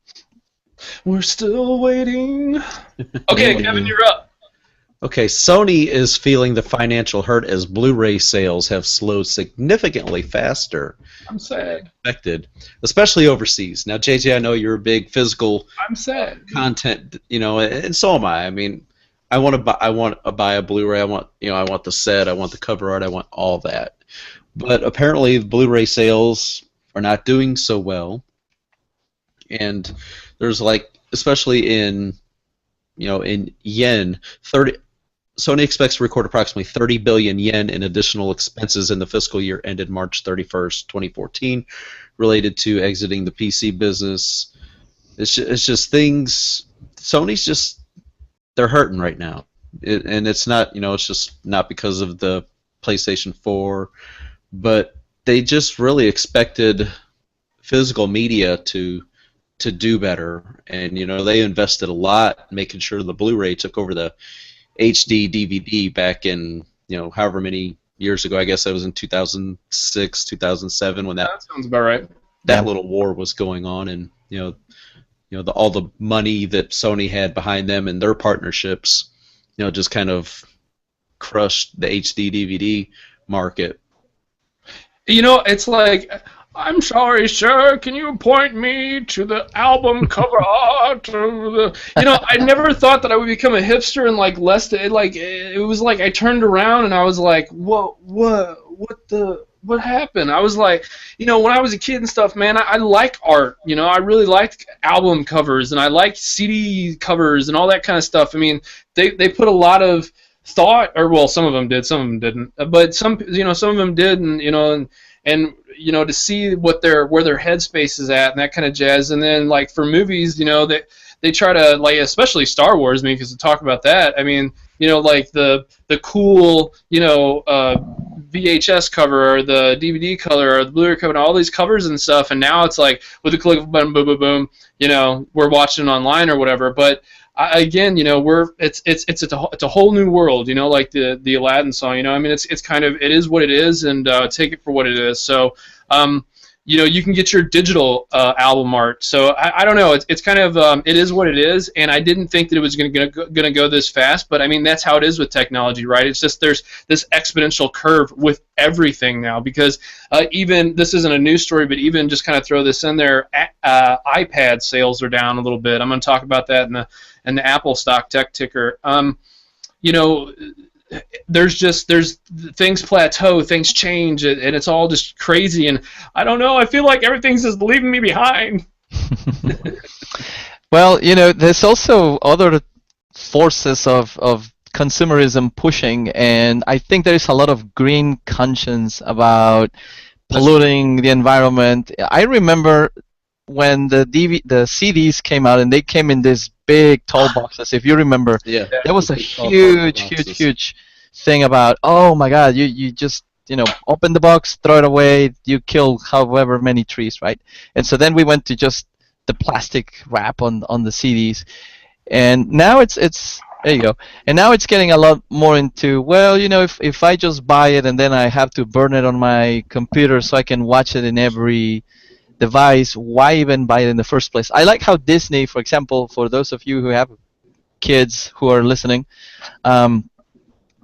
Speaker 1: We're still waiting. Okay, Kevin, you're up.
Speaker 2: Okay, Sony is feeling the financial hurt as Blu-ray sales have slowed significantly faster
Speaker 1: I'm sad.
Speaker 2: than expected, especially overseas. Now, JJ, I know you're a big physical
Speaker 1: I'm sad.
Speaker 2: content, and so am I. I mean, I want to buy a Blu-ray. I want the set. I want the cover art. I want all that. But apparently, the Blu-ray sales are not doing so well, and there's especially in yen, Sony expects to record approximately 30 billion yen in additional expenses in the fiscal year ended March 31st, 2014, related to exiting the PC business. It's just things. Sony's they're hurting right now, and it's not it's just not because of the PlayStation 4, but they just really expected physical media to do better, and they invested a lot making sure the Blu-ray took over the HD DVD back in however many years ago. I guess that was in 2006, 2007 when
Speaker 1: That sounds about right.
Speaker 2: that little war was going on, and all the money that Sony had behind them and their partnerships, just kind of crushed the HD DVD market.
Speaker 1: It's like, I'm sorry, sir, can you point me to the album cover art? I never thought that I would become a hipster and it was like I turned around and I was like, what happened? I was like, when I was a kid and stuff, man, I like art. I really liked album covers and I liked CD covers and all that kind of stuff. I mean, they put a lot of thought, or well, some of them did, some of them didn't, but some of them did, and to see where their headspace is at and that kind of jazz. And then like for movies, they try to, like, especially Star Wars, because to talk about that, I mean, like the cool VHS cover or the DVD cover or the Blu-ray cover and all these covers and stuff, and now it's like with a click of a button, boom, boom, boom, we're watching online or whatever. But again, it's a whole new world, like the Aladdin song, I mean, it's kind of, it is what it is, and take it for what it is. So you can get your digital album art. So I don't know, it's kind of it is what it is, and I didn't think that it was gonna go this fast, but I mean, that's how it is with technology, right? It's just there's this exponential curve with everything now, because even, this isn't a news story, but even just kind of throw this in there, iPad sales are down a little bit. I'm going to talk about that in the Apple stock tech ticker. There's things plateau, things change, and it's all just crazy, and I don't know, I feel like everything's just leaving me behind.
Speaker 3: Well, there's also other forces of consumerism pushing, and I think there is a lot of green conscience about polluting the environment. I remember when the CDs came out, and they came in this big tall boxes. If you remember,
Speaker 2: Yeah.
Speaker 3: there was a huge thing about, oh my God, you just open the box, throw it away, you kill however many trees, right? And so then we went to just the plastic wrap on the CDs, and now it's there you go. And now it's getting a lot more into, well, if I just buy it and then I have to burn it on my computer so I can watch it in every device, why even buy it in the first place? I like how Disney, for example, for those of you who have kids who are listening,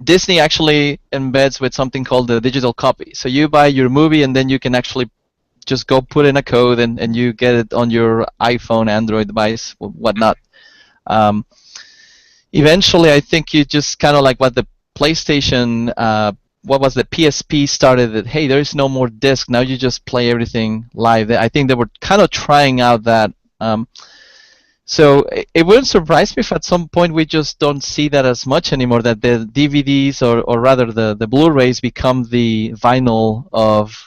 Speaker 3: Disney actually embeds with something called the digital copy. So you buy your movie and then you can actually just go put in a code and you get it on your iPhone, Android device, whatnot. Eventually, I think you just kind of like what the PlayStation, what was the PSP started that, hey, there is no more disc, now you just play everything live. I think they were kind of trying out that. So it wouldn't surprise me if at some point we just don't see that as much anymore, that the DVDs or rather the Blu-rays become the vinyl of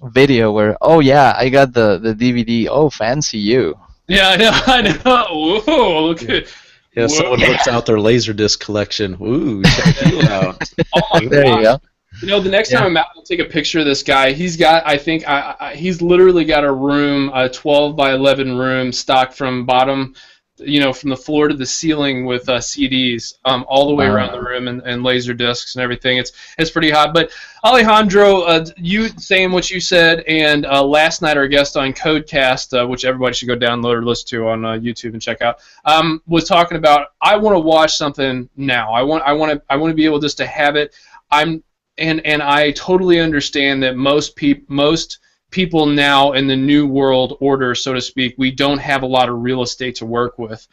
Speaker 3: video, where, oh yeah, I got the DVD, oh fancy you.
Speaker 1: Yeah, I know. Whoa, look at.
Speaker 2: Yeah, someone whips out their Laserdisc collection. Ooh, check you out.
Speaker 1: Oh my
Speaker 3: there
Speaker 1: gosh.
Speaker 3: You go.
Speaker 1: The next time I'm out, I'll take a picture of this guy. He's got, I think, he's literally got a room, a 12 by 11 room, stocked from bottom, from the floor to the ceiling with CDs, all the way around the room, and laser discs and everything. It's pretty hot. But Alejandro, you saying what you said, and last night our guest on Codecast, which everybody should go download or listen to on YouTube and check out, was talking about, I want to watch something now. I want to be able just to have it. And I totally understand that most people now in the new world order, so to speak, we don't have a lot of real estate to work with.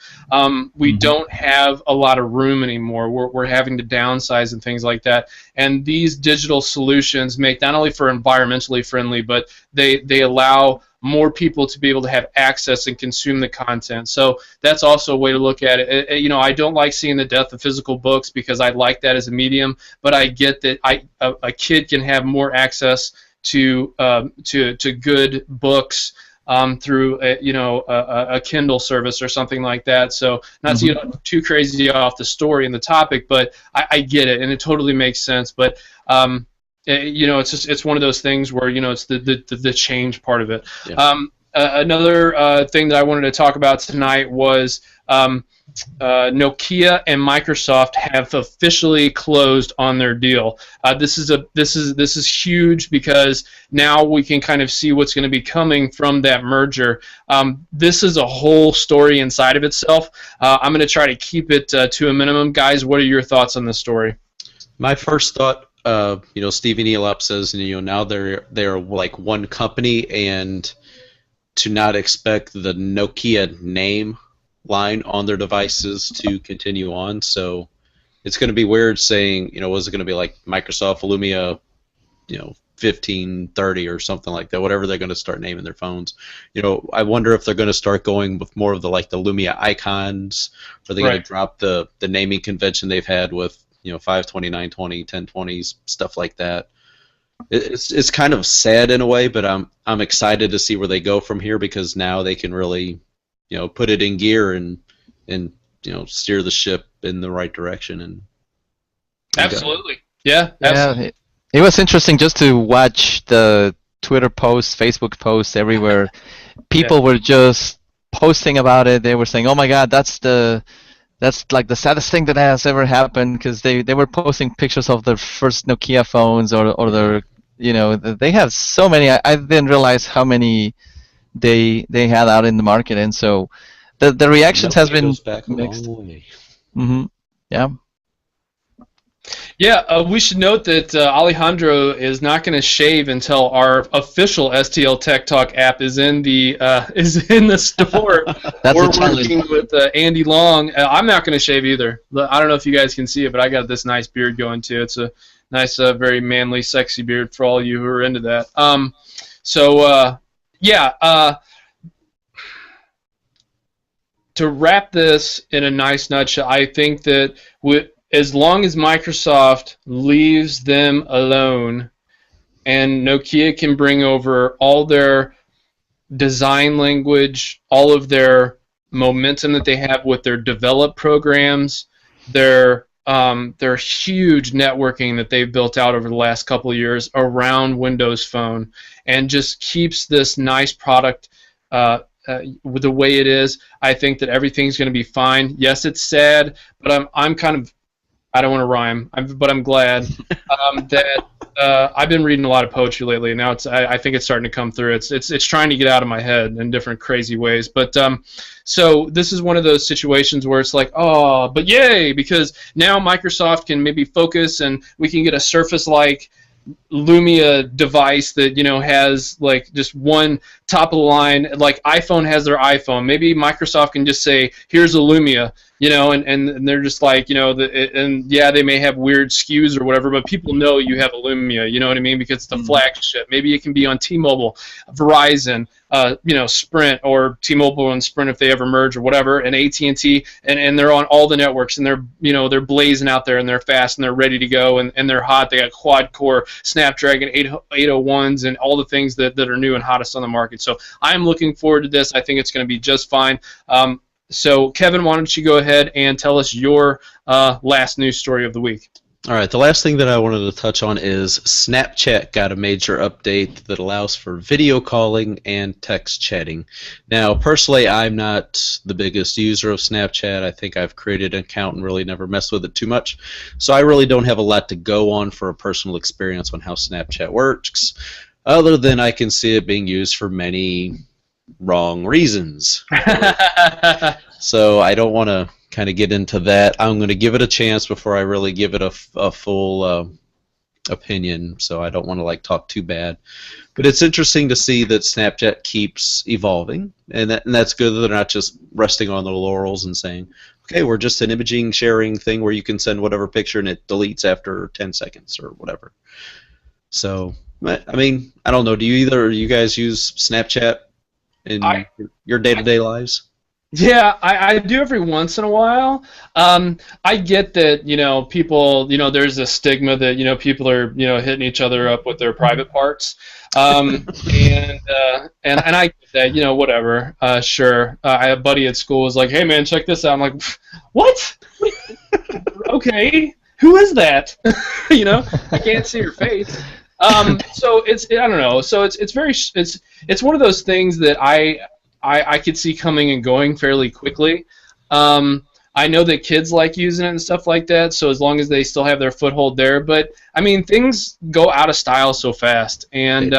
Speaker 1: We don't have a lot of room anymore. We're having to downsize and things like that. And these digital solutions make not only for environmentally friendly, but they allow more people to be able to have access and consume the content. So that's also a way to look at it. I don't like seeing the death of physical books, because I like that as a medium, but I get that a kid can have more access to good books through a Kindle service or something like that. So not to get too crazy off the story and the topic, but I get it, and it totally makes sense. But it's one of those things where it's the change part of it.
Speaker 2: Yeah.
Speaker 1: Another thing that I wanted to talk about tonight was Nokia and Microsoft have officially closed on their deal. This is huge because now we can kind of see what's going to be coming from that merger. This is a whole story inside of itself. I'm going to try to keep it to a minimum. Guys, what are your thoughts on this story?
Speaker 2: My first thought, Stephen Elop says, now they're like one company, and to not expect the Nokia name line on their devices to continue on. So it's going to be weird saying, was it going to be like Microsoft Lumia, 1530 or something like that, whatever they're going to start naming their phones. I wonder if they're going to start going with more of the Lumia icons. Are they going to drop the naming convention they've had with 520, 920, 1020s, stuff like that? It's kind of sad in a way, but I'm excited to see where they go from here, because now they can really put it in gear and steer the ship in the right direction. And
Speaker 1: absolutely, yeah, absolutely.
Speaker 3: It was interesting just to watch the Twitter posts, Facebook posts everywhere. People were just posting about it. They were saying, "Oh my God, that's like the saddest thing that has ever happened," because they were posting pictures of their first Nokia phones or their they have so many. I didn't realize how many they had out in the market, and so the reactions has been mixed. Mm-hmm. Yeah.
Speaker 1: Yeah, we should note that Alejandro is not going to shave until our official STLTechTalk app is in the store.
Speaker 3: That's
Speaker 1: We're
Speaker 3: a challenge.
Speaker 1: working with Andy Long. I'm not going to shave either. I don't know if you guys can see it, but I got this nice beard going too. It's a nice, very manly, sexy beard for all you who are into that. To wrap this in a nice nutshell, I think that as long as Microsoft leaves them alone and Nokia can bring over all their design language, all of their momentum that they have with their develop programs, their huge networking that they've built out over the last couple of years around Windows Phone, and just keeps this nice product with the way it is, I think that everything's going to be fine. Yes, it's sad, but I'm kind of, I don't want to rhyme, but I'm glad that I've been reading a lot of poetry lately, and now I think it's starting to come through. It's trying to get out of my head in different crazy ways. But so this is one of those situations where it's like, oh, but yay, because now Microsoft can maybe focus, and we can get a Surface-like Lumia device that has like just one top of the line, like iPhone has their iPhone. Maybe Microsoft can just say, here's a Lumia, and they're just like, and yeah, they may have weird SKUs or whatever, but people know you have a Lumia, you know what I mean, because it's the flagship. Maybe it can be on T-Mobile, Verizon, Sprint, or T-Mobile and Sprint if they ever merge or whatever, and AT&T, and they're on all the networks, and they're blazing out there, and they're fast, and they're ready to go, and they're hot. They got quad-core Snapdragon 801s and all the things that are new and hottest on the market. So I'm looking forward to this. I think it's going to be just fine. So Kevin, why don't you go ahead and tell us your last news story of the week?
Speaker 2: All right, the last thing that I wanted to touch on is Snapchat got a major update that allows for video calling and text chatting. Now, personally, I'm not the biggest user of Snapchat. I think I've created an account and really never messed with it too much. So I really don't have a lot to go on for a personal experience on how Snapchat works, other than I can see it being used for many wrong reasons. So I don't want to kind of get into that. I'm going to give it a chance before I really give it a full opinion, so I don't want to talk too bad. But it's interesting to see that Snapchat keeps evolving, and that's good that they're not just resting on their laurels and saying, okay, we're just an imaging sharing thing where you can send whatever picture and it deletes after 10 seconds or whatever. So, I mean, I don't know. Do you guys use Snapchat in your day-to-day lives?
Speaker 1: Yeah, I do every once in a while. I get that, people, there's a stigma that, people are, hitting each other up with their private parts. And I get that, whatever, sure. I have a buddy at school who's like, hey, man, check this out. I'm like, what? Okay. who is that? I can't see her face. So I don't know. So it's one of those things that I could see coming and going fairly quickly. I know that kids like using it and stuff like that, so as long as they still have their foothold there. But I mean, things go out of style so fast, and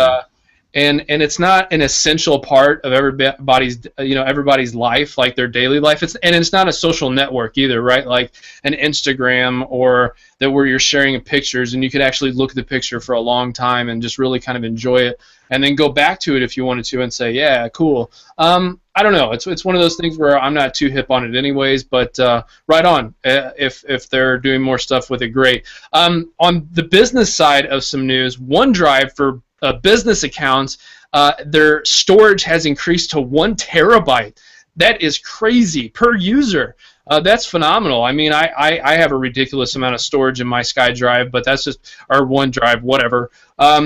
Speaker 1: it's not an essential part of everybody's life, like their daily life. It's not a social network either, right? Like an Instagram or that where you're sharing pictures and you could actually look at the picture for a long time and just really kind of enjoy it, and then go back to it if you wanted to and say, yeah, cool. I don't know. It's one of those things where I'm not too hip on it anyways, but right on. If they're doing more stuff with it, great. On the business side of some news, OneDrive for business accounts, their storage has increased to 1 terabyte. That is crazy per user. That's phenomenal. I mean, I have a ridiculous amount of storage in my SkyDrive, but that's just our OneDrive, whatever.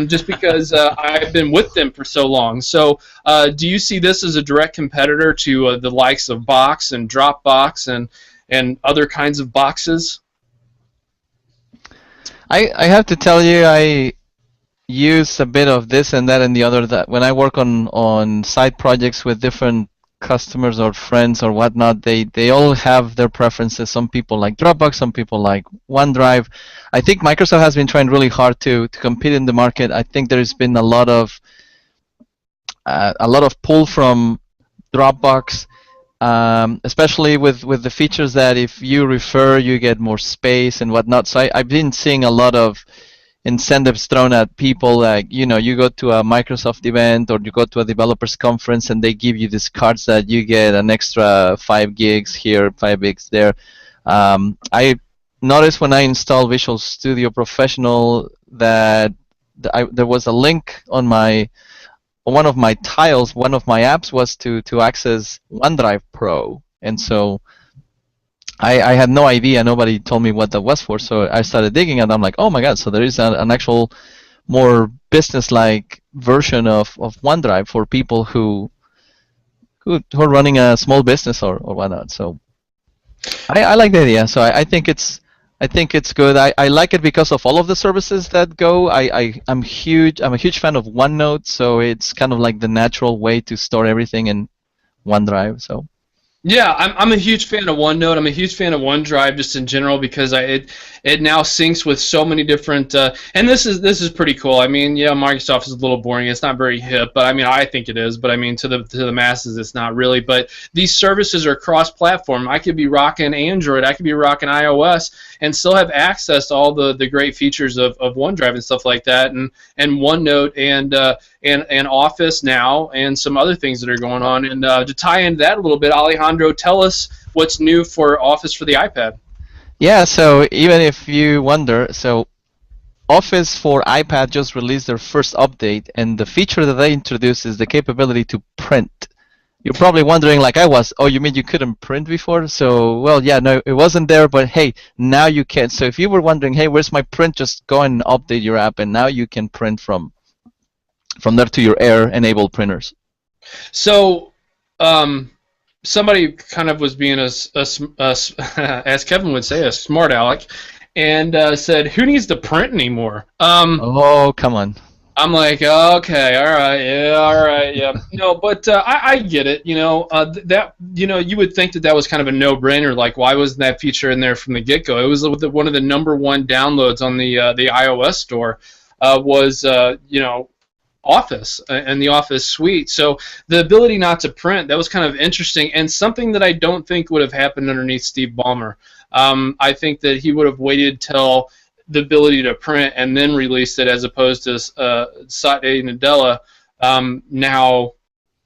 Speaker 1: Just because I've been with them for so long. So, do you see this as a direct competitor to the likes of Box and Dropbox and other kinds of boxes?
Speaker 3: I have to tell you, I use a bit of this and that and the other. That when I work on side projects with different customers or friends or whatnot, they all have their preferences. Some people like Dropbox, some people like OneDrive. I think Microsoft has been trying really hard to compete in the market. I think there's been a lot of pull from Dropbox, especially with the features that if you refer, you get more space and whatnot. So I've been seeing a lot of incentives thrown at people, like you go to a Microsoft event or you go to a developers conference and they give you these cards that you get an extra 5 gigs here, 5 gigs there. I noticed when I installed Visual Studio Professional that there was a link on one of my tiles. One of my apps was to access OneDrive Pro, and so I had no idea. Nobody told me what that was for, so I started digging, and I'm like, oh my god! So there is an actual, more business-like version of OneDrive for people who are running a small business or whatnot. So I like the idea. So I think it's good. I like it because of all of the services that go. I'm a huge fan of OneNote, so it's kind of like the natural way to store everything in OneDrive. So.
Speaker 1: Yeah, I'm a huge fan of OneNote. I'm a huge fan of OneDrive just in general because it now syncs with so many different and this is pretty cool. I mean, yeah, Microsoft is a little boring. It's not very hip, but I mean, I think it is. But I mean, to the masses, it's not really. But these services are cross-platform. I could be rocking Android, I could be rocking iOS, and still have access to all the great features of OneDrive and stuff like that, and OneNote and Office now, and some other things that are going on. And to tie into that a little bit, Alejandro, tell us what's new for Office for the iPad.
Speaker 3: Yeah, so even if you wonder, so Office for iPad just released their first update, and the feature that they introduced is the capability to print. You're probably wondering, like I was, oh, you mean you couldn't print before? So, well, yeah, no, it wasn't there, but hey, now you can. So if you were wondering, hey, where's my print? Just go and update your app, and now you can print from there to your Air-enabled printers.
Speaker 1: So, somebody kind of was being as Kevin would say, a smart aleck, and said, "Who needs to print anymore?"
Speaker 3: Oh, come on.
Speaker 1: I'm like, okay, all right, yeah. No, but I get it. That you would think that was kind of a no-brainer. Like, why wasn't that feature in there from the get-go? It was one of the #1 downloads on the iOS store. Was Office and the Office suite. So the ability not to print, that was kind of interesting, and something that I don't think would have happened underneath Steve Ballmer. I think that he would have waited till the ability to print and then released it, as opposed to Satya Nadella now,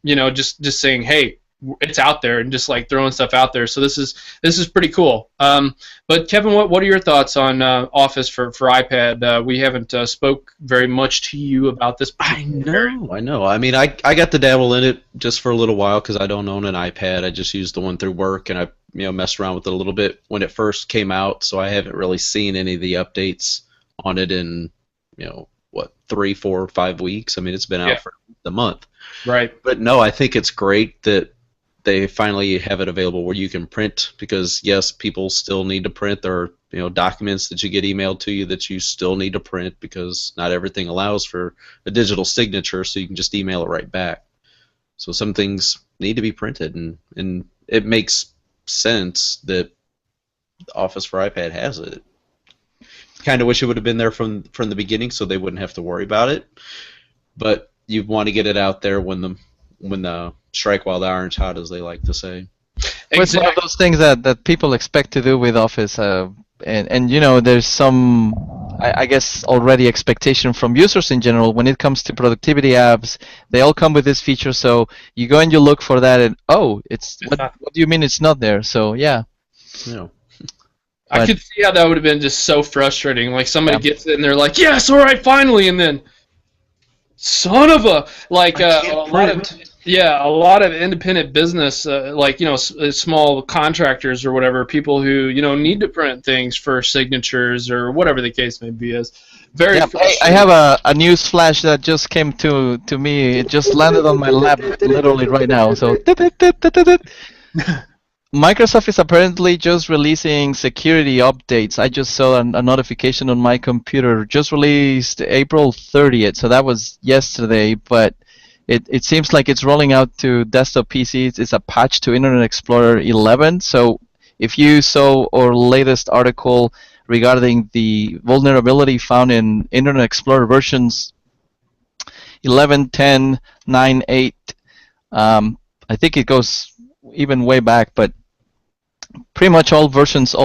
Speaker 1: just saying, hey, it's out there, and just like throwing stuff out there. So this is pretty cool. But Kevin, what are your thoughts on Office for iPad? We haven't spoke very much to you about this.
Speaker 2: I know. I mean, I got to dabble in it just for a little while because I don't own an iPad. I just use the one through work, and I messed around with it a little bit when it first came out. So I haven't really seen any of the updates on it in 3, 4, 5 weeks. I mean, it's been out for the month.
Speaker 1: Right.
Speaker 2: But no, I think it's great that they finally have it available where you can print, because yes, people still need to print. There are documents that you get emailed to you that you still need to print because not everything allows for a digital signature, so you can just email it right back. So some things need to be printed, and it makes sense that Office for iPad has it. Kind of wish it would have been there from the beginning, so they wouldn't have to worry about it. But you want to get it out there when the strike while the iron's hot, as they like to say.
Speaker 3: Well, it's one of those things that people expect to do with Office, and there's some, I guess, already expectation from users in general when it comes to productivity apps. They all come with this feature, so you go and you look for that, and what do you mean it's not there? So yeah.
Speaker 1: I could see how that would have been just so frustrating. Like somebody gets it and they're like, "Yes, all right, finally," and then, son of a a lot of independent business, small contractors or whatever, people who need to print things for signatures or whatever the case may be. Is very.
Speaker 3: I have a news flash that just came to me. It just landed on my lap literally right now. So. Microsoft is apparently just releasing security updates. I just saw a notification on my computer. Just released April 30th, so that was yesterday, but it seems like it's rolling out to desktop PCs. It's a patch to Internet Explorer 11, so if you saw our latest article regarding the vulnerability found in Internet Explorer versions 11, 10, 9, 8, I think it goes even way back, but pretty much all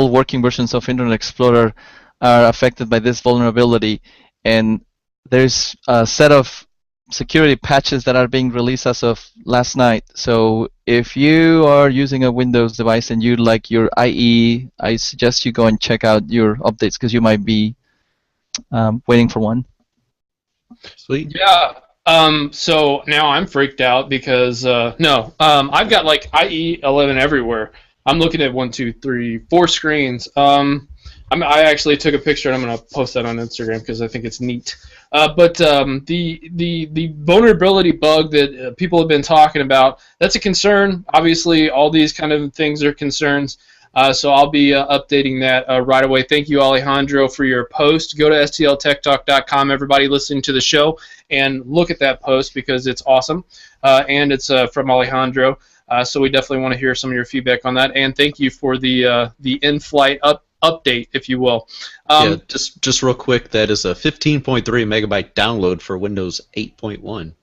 Speaker 3: working versions of Internet Explorer are affected by this vulnerability, and there's a set of security patches that are being released as of last night. So if you are using a Windows device and you like your IE, I suggest you go and check out your updates because you might be waiting for one.
Speaker 2: Sweet.
Speaker 1: Yeah. So now I'm freaked out because I've got like IE 11 everywhere. I'm looking at 1, 2, 3, 4 screens. I actually took a picture and I'm going to post that on Instagram because I think it's neat. But the vulnerability bug that people have been talking about, that's a concern. Obviously, all these kind of things are concerns. So I'll be updating that right away. Thank you, Alejandro, for your post. Go to STLTechTalk.com, everybody listening to the show, and look at that post because it's awesome. And it's from Alejandro. So we definitely want to hear some of your feedback on that. And thank you for the in-flight update, if you will.
Speaker 2: Just real quick, that is a 15.3 megabyte download for Windows 8.1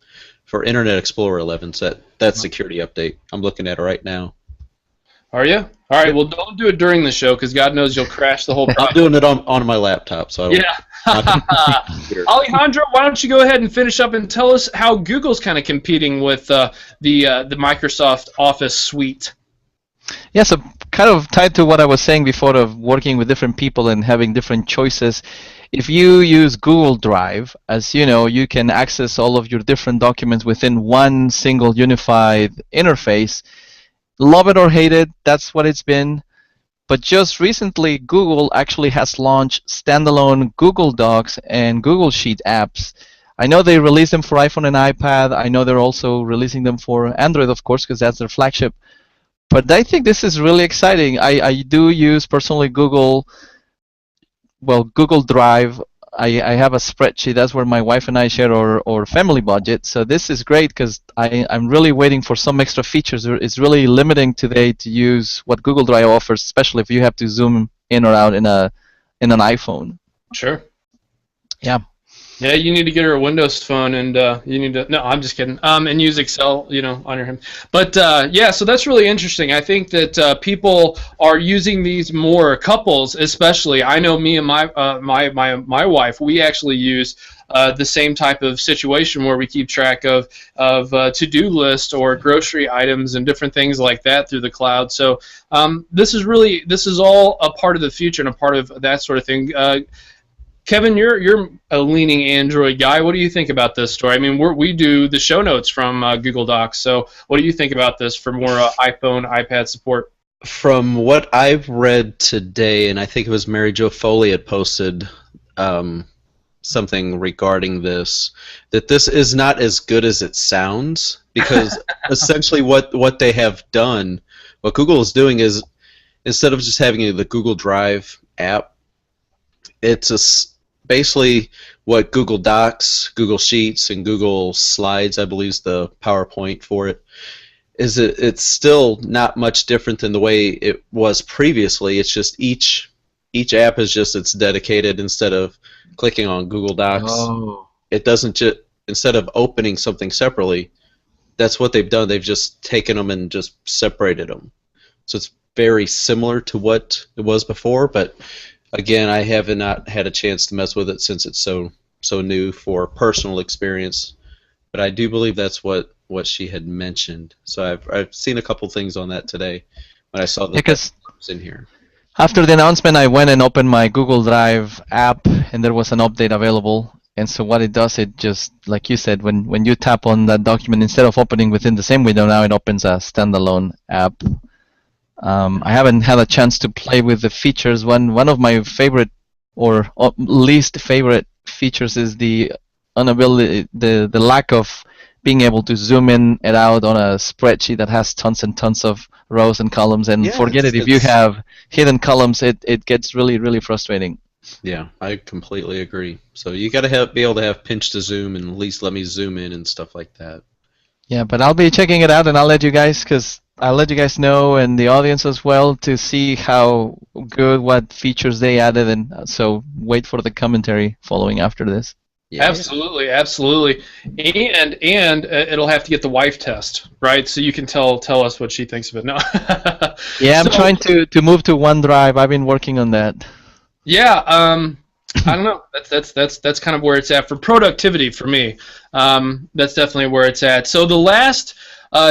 Speaker 2: for Internet Explorer 11. So that's security update. I'm looking at it right now.
Speaker 1: Are you? All right. Well, don't do it during the show because God knows you'll crash the whole project.
Speaker 2: I'm doing it on my laptop, so I don't.
Speaker 1: Yeah. Alejandro, why don't you go ahead and finish up and tell us how Google's kind of competing with the Microsoft Office suite?
Speaker 3: Yeah, so kind of tied to what I was saying before of working with different people and having different choices. If you use Google Drive, as you know, you can access all of your different documents within one single unified interface. Love it or hate it, that's what it's been. But just recently, Google actually has launched standalone Google Docs and Google Sheet apps. I know they released them for iPhone and iPad. I know they're also releasing them for Android, of course, because that's their flagship. But I think this is really exciting. I do use personally Google Drive. I have a spreadsheet. That's where my wife and I share our family budget. So this is great because I'm really waiting for some extra features. It's really limiting today to use what Google Drive offers, especially if you have to zoom in or out in an iPhone.
Speaker 1: Sure.
Speaker 3: Yeah.
Speaker 1: Yeah, you need to get her a Windows phone, and you need to. No, I'm just kidding. And use Excel, on your. But yeah, so that's really interesting. I think that people are using these more. Couples, especially. I know me and my wife. We actually use the same type of situation where we keep track of to-do list or grocery items and different things like that through the cloud. So this is all a part of the future and a part of that sort of thing. Kevin, you're a leaning Android guy. What do you think about this story? I mean, we do the show notes from Google Docs. So what do you think about this for more iPhone, iPad support?
Speaker 2: From what I've read today, and I think it was Mary Jo Foley had posted, something regarding this, that this is not as good as it sounds, because essentially what they have done, what Google is doing is, instead of just having the Google Drive app, it's basically what Google Docs, Google Sheets, and Google Slides, I believe is the PowerPoint for it, is it's still not much different than the way it was previously. It's just each app is just it's dedicated. Instead of clicking on Google Docs, it doesn't just, instead of opening something separately, that's what they've done. They've just taken them and just separated them. So it's very similar to what it was before, but again, I have not had a chance to mess with it since it's so new for personal experience. But I do believe that's what she had mentioned. So I've seen a couple things on that today when I saw that was in here.
Speaker 3: After the announcement, I went and opened my Google Drive app, and there was an update available. And so what it does, it just, like you said, when you tap on that document, instead of opening within the same window, now it opens a standalone app. I haven't had a chance to play with the features. One of my favorite or least favorite features is the inability, the lack of being able to zoom in and out on a spreadsheet that has tons and tons of rows and columns. And forget it, if you have hidden columns, it gets really, really frustrating.
Speaker 2: Yeah, I completely agree. So you got to be able to have pinch to zoom and at least let me zoom in and stuff like that.
Speaker 3: Yeah, but I'll be checking it out, and I'll let you guys know, and the audience as well, to see how good, what features they added, and so wait for the commentary following after this.
Speaker 1: Yeah. Absolutely, absolutely, and it'll have to get the wife test, right? So you can tell us what she thinks of it. No.
Speaker 3: Yeah, I'm trying to move to OneDrive. I've been working on that.
Speaker 1: Yeah, I don't know. That's kind of where it's at for productivity for me. That's definitely where it's at. So the last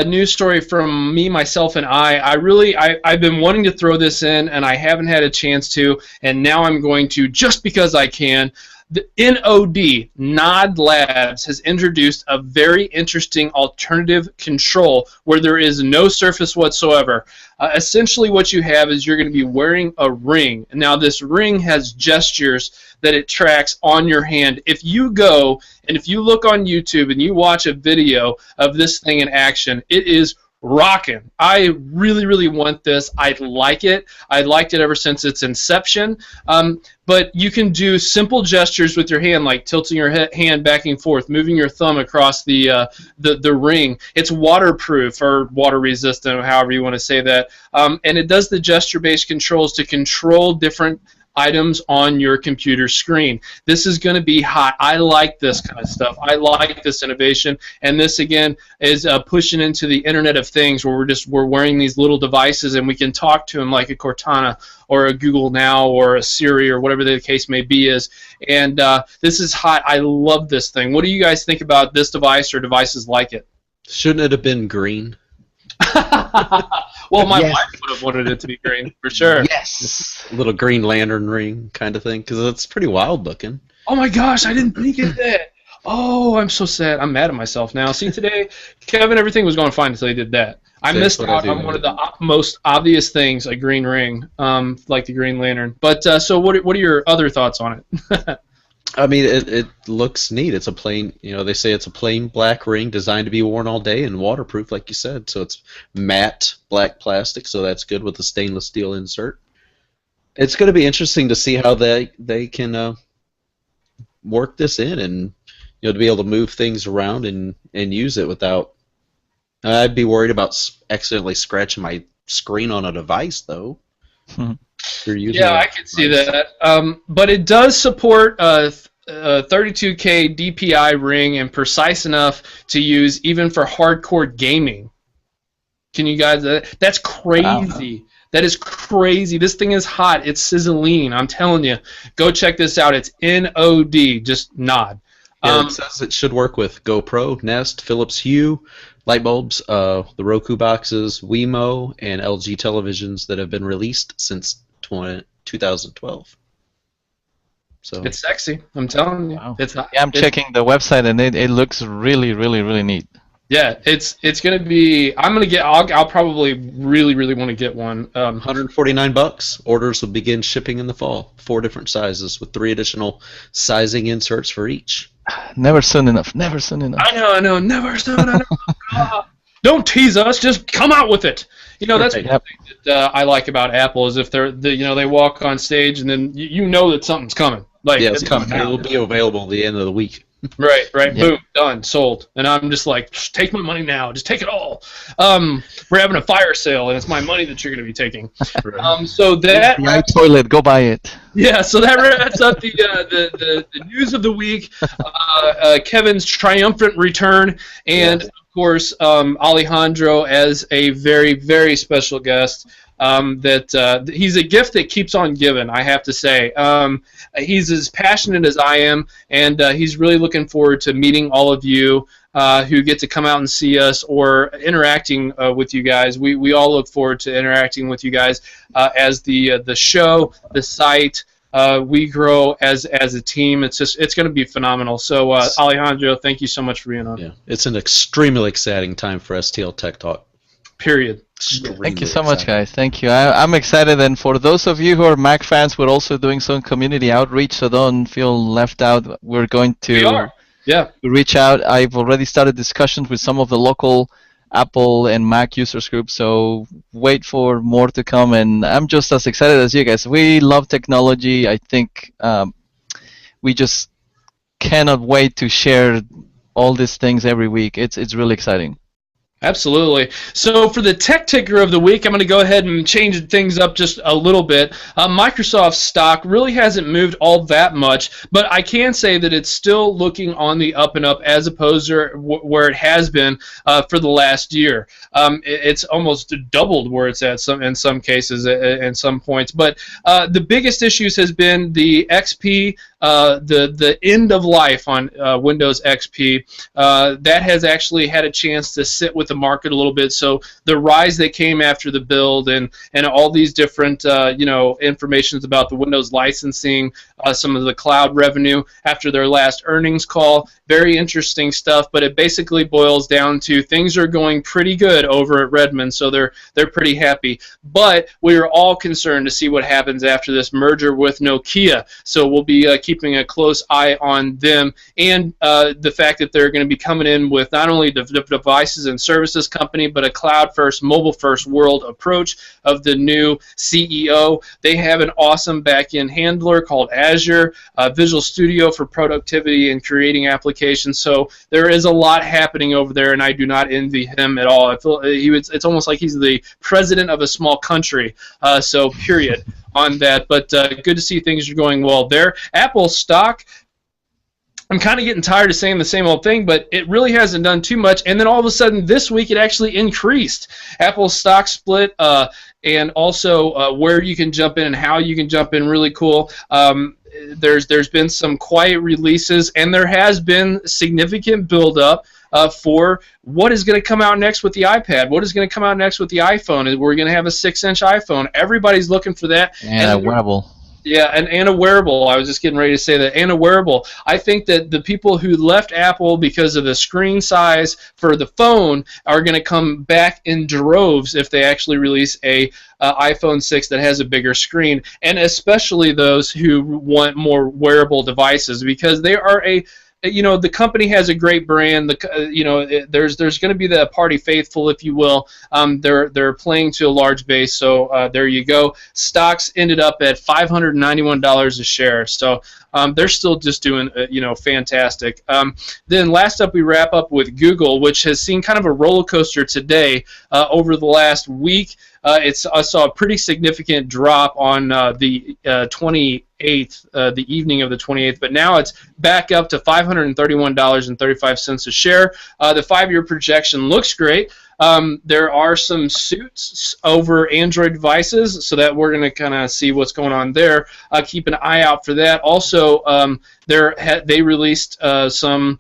Speaker 1: news story from me, myself, and I've been wanting to throw this in, and I haven't had a chance to, and now I'm going to just because I can. The NOD Labs has introduced a very interesting alternative control where there is no surface whatsoever. Essentially what you have is you're going to be wearing a ring. Now this ring has gestures that it tracks on your hand. If you go and if you look on YouTube and you watch a video of this thing in action, it is rocking. I really, really want this. I like it. I liked it ever since its inception. But you can do simple gestures with your hand, like tilting your hand back and forth, moving your thumb across the ring. It's waterproof or water resistant, or however you want to say that. And it does the gesture-based controls to control different items on your computer screen. This is going to be hot. I like this kind of stuff. I like this innovation, and this again is pushing into the Internet of Things, where we're wearing these little devices and we can talk to them like a Cortana or a Google Now or a Siri or whatever the case may be is. And this is hot. I love this thing. What do you guys think about this device or devices like it?
Speaker 2: Shouldn't it have been green?
Speaker 1: Well, my wife would have wanted it to be green, for sure.
Speaker 3: Yes.
Speaker 2: A little Green Lantern ring kind of thing, because it's pretty wild looking.
Speaker 1: Oh my gosh, I didn't think of that. Oh, I'm so sad. I'm mad at myself now. See, today, Kevin, everything was going fine until he did that. I missed out on one of the most obvious things, a green ring, like the Green Lantern. But so what are your other thoughts on it?
Speaker 2: I mean, it looks neat. It's a plain, they say it's a plain black ring designed to be worn all day and waterproof, like you said. So it's matte black plastic, so that's good with the stainless steel insert. It's going to be interesting to see how they can work this in, and to be able to move things around and use it without. I'd be worried about accidentally scratching my screen on a device, though.
Speaker 1: Yeah, I can see that. But it does support a 32K DPI ring and precise enough to use even for hardcore gaming. Can you guys? That's crazy. Wow. That is crazy. This thing is hot. It's sizzling. I'm telling you. Go check this out. It's NOD. Just nod.
Speaker 2: Yeah, it says it should work with GoPro, Nest, Philips Hue, light bulbs, the Roku boxes, Wemo, and LG televisions that have been released since 2012. So
Speaker 1: it's sexy. I'm telling you.
Speaker 3: Wow.
Speaker 1: It's not,
Speaker 3: yeah, I'm checking the website, and it looks really, really, really neat.
Speaker 1: Yeah, it's gonna be. I'm gonna get. I'll probably really want to get one.
Speaker 2: $149. Orders will begin shipping in the fall. 4 different sizes with 3 additional sizing inserts for each.
Speaker 3: Never soon enough. Never soon enough.
Speaker 1: I know. Never soon enough. Don't tease us. Just come out with it. You know, that's
Speaker 2: Right.
Speaker 1: one thing that I like about Apple is if they walk on stage and then you know that something's coming. Like
Speaker 2: Yeah,
Speaker 1: it's coming.
Speaker 2: it will be available at the end of the week.
Speaker 1: Right.
Speaker 3: Yep.
Speaker 1: Boom, done, sold. And I'm just like, take my money now. Just take it all. We're having a fire sale, and it's my money that you're going to be taking. So that
Speaker 3: My toilet, go buy it.
Speaker 1: Yeah, so that wraps up the news of the week. Kevin's triumphant return, and of course Alejandro as a very special guest. He's a gift that keeps on giving, I have to say. He's as passionate as I am, and he's really looking forward to meeting all of you who get to come out and see us or interacting with you guys. We all look forward to interacting with you guys as the show, the site, we grow as a team. It's going to be phenomenal. So Alejandro, thank you so much for being on.
Speaker 2: Yeah, it's an extremely exciting time for STL Tech Talk.
Speaker 1: Period.
Speaker 3: Thank you so much, guys. Thank you. I'm excited, and for those of you who are Mac fans, we're also doing some community outreach, so don't feel left out. We're going to reach out. I've already started discussions with some of the local Apple and Mac users groups, so wait for more to come, and I'm just as excited as you guys. We love technology. I think we just cannot wait to share all these things every week. It's really exciting.
Speaker 1: Absolutely. So for the tech ticker of the week, I'm going to go ahead and change things up just a little bit. Microsoft stock really hasn't moved all that much, but I can say that it's still looking on the up and up as opposed to where it has been for the last year. It's almost doubled where it's at in some cases and some points. But the biggest issues has been the XP, the end of life on Windows XP. That has actually had a chance to sit with the market a little bit. So the rise that came after the build and all these different informations about the Windows licensing, some of the cloud revenue after their last earnings call, very interesting stuff. But it basically boils down to things are going pretty good over at Redmond, so they're pretty happy. But we are all concerned to see what happens after this merger with Nokia. So we'll be keeping a close eye on them and the fact that they're going to be coming in with not only the devices and services company, but a cloud-first, mobile-first world approach of the new CEO. They have an awesome back-end handler called Azure, Visual Studio for productivity and creating applications. So there is a lot happening over there, and I do not envy him at all. I feel it's almost like he's the president of a small country. So period on that. But good to see things are going well there. Apple stock, I'm kind of getting tired of saying the same old thing, but it really hasn't done too much. And then all of a sudden this week it actually increased. Apple's stock split and also where you can jump in and how you can jump in, really cool. There's been some quiet releases, and there has been significant buildup for what is going to come out next with the iPad, what is going to come out next with the iPhone. We're going to have a 6-inch iPhone. Everybody's looking for that.
Speaker 3: And a wearable.
Speaker 1: Yeah, and a wearable. I was just getting ready to say that. And a wearable. I think that the people who left Apple because of the screen size for the phone are going to come back in droves if they actually release a iPhone 6 that has a bigger screen, and especially those who want more wearable devices, because they are the company has a great brand. There's going to be the party faithful, if you will. They're playing to a large base, so there you go. Stocks ended up at $591 a share, so they're still just doing fantastic. Then last up, we wrap up with Google, which has seen kind of a roller coaster today over the last week. I saw a pretty significant drop on the 28th, the evening of the 28th, but now it's back up to $531.35 a share. The 5-year projection looks great. There are some suits over Android devices, so that we're going to kind of see what's going on there. Keep an eye out for that. Also, they released some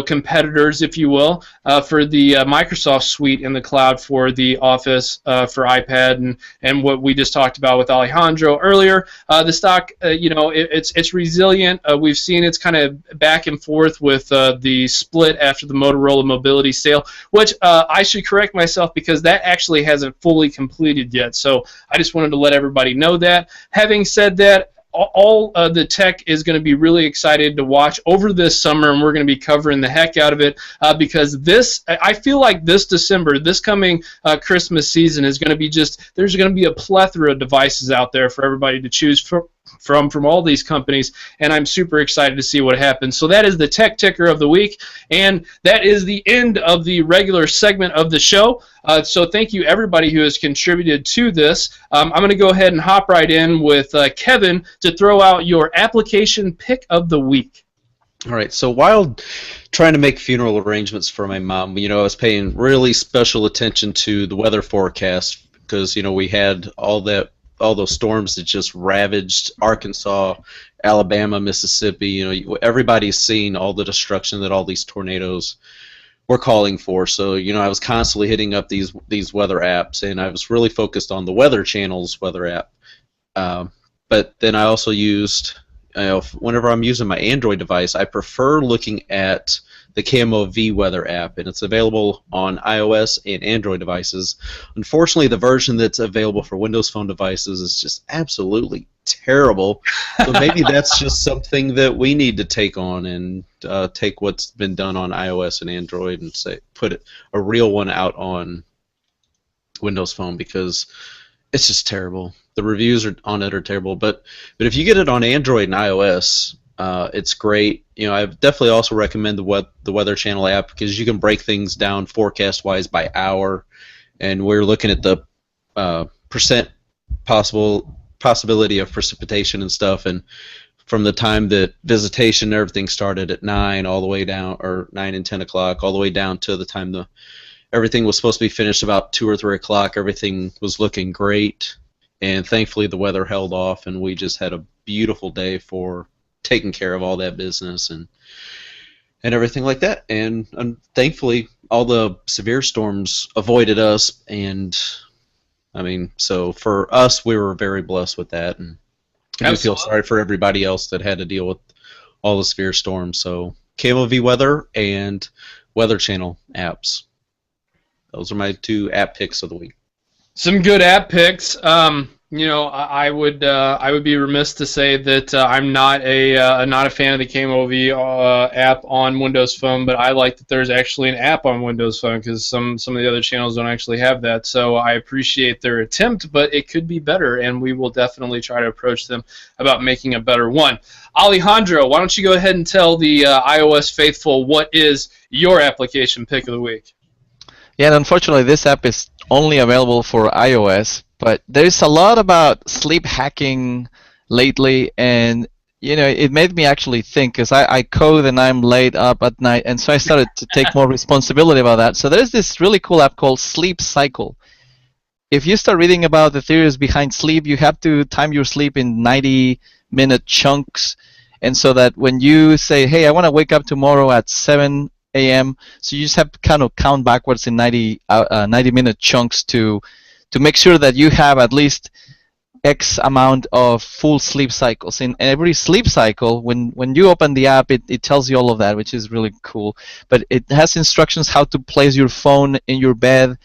Speaker 1: competitors, if you will, for the Microsoft suite in the cloud for the Office for iPad and what we just talked about with Alejandro earlier. The stock, it's resilient. We've seen it's kind of back and forth with the split after the Motorola Mobility sale, which I should correct myself because that actually hasn't fully completed yet. So I just wanted to let everybody know that. Having said that, all the tech is going to be really excited to watch over this summer, and we're going to be covering the heck out of it because I feel like this December, this coming Christmas season is going to be there's going to be a plethora of devices out there for everybody to choose from all these companies, and I'm super excited to see what happens. So that is the Tech Ticker of the week, and that is the end of the regular segment of the show. So thank you everybody who has contributed to this. I'm going to go ahead and hop right in with Kevin to throw out your application pick of the week.
Speaker 2: All right, so while trying to make funeral arrangements for my mom, I was paying really special attention to the weather forecast because, we had all those storms that just ravaged Arkansas, Alabama, Mississippi. Everybody's seen all the destruction that all these tornadoes were calling for. So, I was constantly hitting up these weather apps, and I was really focused on the Weather Channel's weather app. But then I also used, whenever I'm using my Android device, I prefer looking at the KMOV weather app, and it's available on iOS and Android devices. Unfortunately, the version that's available for Windows Phone devices is just absolutely terrible. So maybe that's just something that we need to take on and take what's been done on iOS and Android and put a real one out on Windows Phone, because it's just terrible. The reviews on it are terrible. But if you get it on Android and iOS, it's great. I definitely also recommend the Weather Channel app because you can break things down forecast-wise by hour, and we're looking at the percent possibility of precipitation and stuff, and from the time that visitation and everything started at 9 all the way down, or 9 and 10 o'clock, all the way down to the time everything was supposed to be finished about 2 or 3 o'clock. Everything was looking great, and thankfully the weather held off, and we just had a beautiful day for taking care of all that business and everything like that. And thankfully all the severe storms avoided us, and so for us, we were very blessed with that, and I do feel sorry for everybody else that had to deal with all the severe storms. So KMOV Weather and Weather Channel apps. Those are my 2 app picks of the week.
Speaker 1: Some good app picks. I would be remiss to say that I'm not a fan of the KMOV app on Windows Phone, but I like that there's actually an app on Windows Phone because some of the other channels don't actually have that. So I appreciate their attempt, but it could be better, and we will definitely try to approach them about making a better one. Alejandro, why don't you go ahead and tell the iOS faithful what is your application pick of the week?
Speaker 3: Yeah, and unfortunately, this app is only available for iOS. But there's a lot about sleep hacking lately, and it made me actually think, because I code and I'm late up at night, and so I started to take more responsibility about that. So there's this really cool app called Sleep Cycle. If you start reading about the theories behind sleep, you have to time your sleep in 90-minute chunks, and so that when you say, hey, I want to wake up tomorrow at 7 a.m., so you just have to kind of count backwards in 90-minute chunks to make sure that you have at least X amount of full sleep cycles. In every sleep cycle, when you open the app, it tells you all of that, which is really cool. But it has instructions how to place your phone in your bed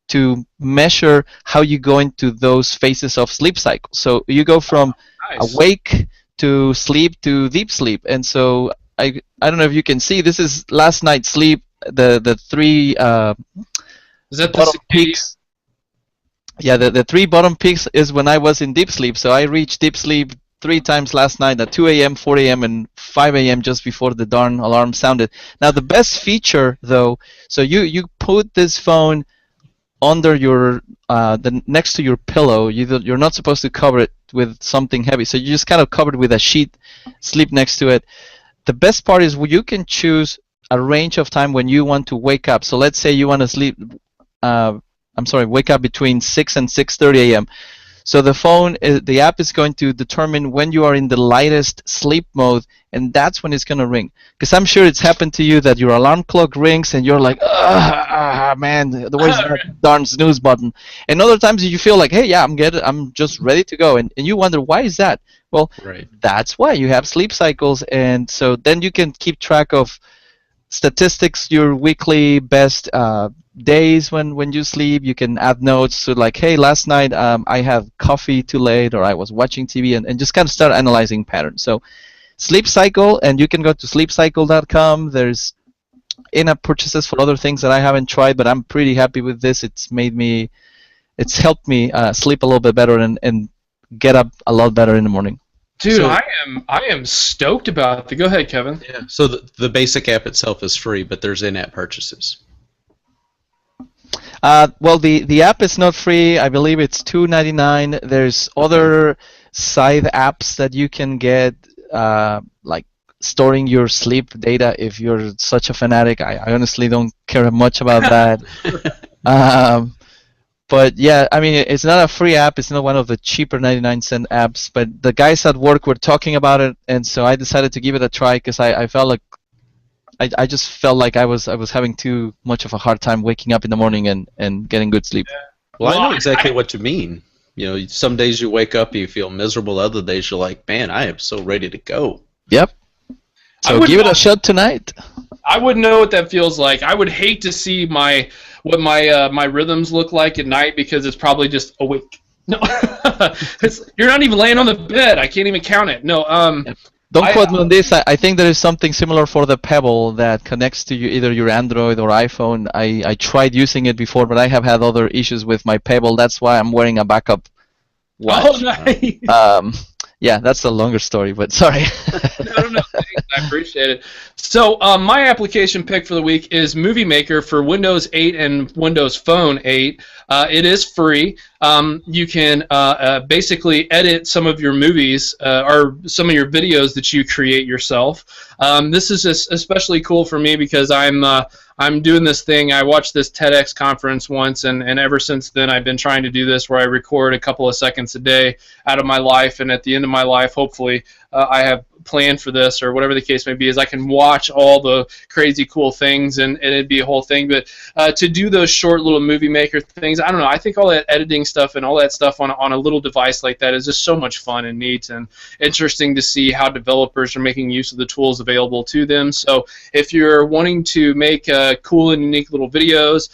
Speaker 3: to measure how you go into those phases of sleep cycle. So you go from awake to sleep to deep sleep. And so I don't know if you can see, this is last night's sleep, the 3
Speaker 1: is that
Speaker 3: bottom peaks. Yeah, the 3 bottom peaks is when I was in deep sleep. So I reached deep sleep 3 times last night at 2 a.m., 4 a.m., and 5 a.m. just before the darn alarm sounded. Now, the best feature, though, so you put this phone under your next to your pillow. You're not supposed to cover it with something heavy. So you just kind of cover it with a sheet, sleep next to it. The best part is you can choose a range of time when you want to wake up. So let's say you want to wake up between 6 and 6:30 a.m. So the app is going to determine when you are in the lightest sleep mode, and that's when it's going to ring. Because I'm sure it's happened to you that your alarm clock rings and you're like, man, where's that darn snooze button? And other times you feel like, hey, yeah, I'm just ready to go, and you wonder, why is that? Well, that's why you have sleep cycles, and so then you can keep track of statistics, your weekly best days when you sleep. You can add notes to like, hey, last night I had coffee too late, or I was watching TV, and just kind of start analyzing patterns. So sleep cycle, and you can go to sleepcycle.com. There's in-app purchases for other things that I haven't tried, but I'm pretty happy with this. It's helped me sleep a little bit better and get up a lot better in the morning.
Speaker 1: Dude, so, I am stoked about it. Go ahead, Kevin.
Speaker 2: Yeah. So the basic app itself is free, but there's in-app purchases.
Speaker 3: Well, the app is not free. I believe it's $2.99. There's other side apps that you can get, like storing your sleep data if you're such a fanatic. I honestly don't care much about that. But yeah, I mean, it's not a free app. It's not one of the cheaper 99-cent apps. But the guys at work were talking about it, and so I decided to give it a try because I felt like I just felt like I was having too much of a hard time waking up in the morning and getting good sleep.
Speaker 2: Yeah. Well, I know exactly what you mean. You know, some days you wake up, you feel miserable. Other days you're like, man, I am so ready to go.
Speaker 3: Yep. So give it a shot tonight.
Speaker 1: I wouldn't know what that feels like. I would hate to see what my rhythms look like at night because it's probably just awake. No, you're not even laying on the bed. I can't even count it. No.
Speaker 3: Don't quote me on this. I think there is something similar for the Pebble that connects to either your Android or iPhone. I tried using it before, but I have had other issues with my Pebble. That's why I'm wearing a backup watch.
Speaker 1: Oh, nice.
Speaker 3: Yeah, that's a longer story, but sorry.
Speaker 1: No, thanks. I appreciate it. So my application pick for the week is Movie Maker for Windows 8 and Windows Phone 8. It is free. You can basically edit some of your movies or some of your videos that you create yourself. This is especially cool for me because I'm doing this thing. I watched this TEDx conference once, and ever since then I've been trying to do this where I record a couple of seconds a day out of my life, and at the end of my life, hopefully, I have planned for this or whatever the case may be, is I can watch all the crazy cool things and it'd be a whole thing. But to do those short little Movie Maker things, I don't know, I think all that editing stuff and all that stuff on a little device like that is just so much fun and neat and interesting to see how developers are making use of the tools available to them. So if you're wanting to make cool and unique little videos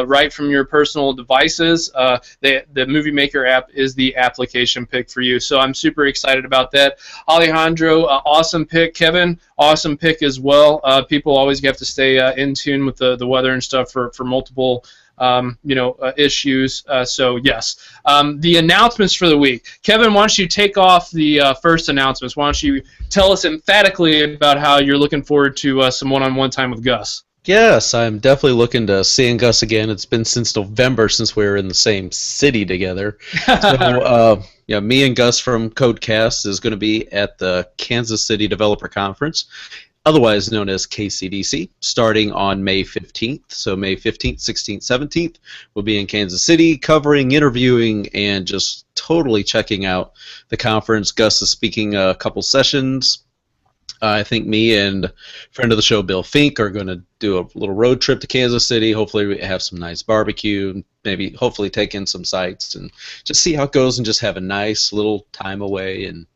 Speaker 1: right from your personal devices, the Movie Maker app is the application pick for you. So I'm super excited about that. Alejandro, awesome pick. Kevin, awesome pick as well. People always have to stay in tune with the weather and stuff for multiple issues. So yes, the announcements for the week. Kevin, why don't you take off the first announcements? Why don't you tell us emphatically about how you're looking forward to some one-on-one time with Gus?
Speaker 2: Yes, I'm definitely looking to seeing Gus again. It's been since November since we were in the same city together. So, me and Gus from Codecast is going to be at the Kansas City Developer Conference, otherwise known as KCDC, starting on May 15th. So May 15th, 16th, 17th, we'll be in Kansas City covering, interviewing, and just totally checking out the conference. Gus is speaking a couple sessions. I think me and friend of the show, Bill Fink, are going to do a little road trip to Kansas City. Hopefully we have some nice barbecue, maybe hopefully take in some sights and just see how it goes and just have a nice little time away and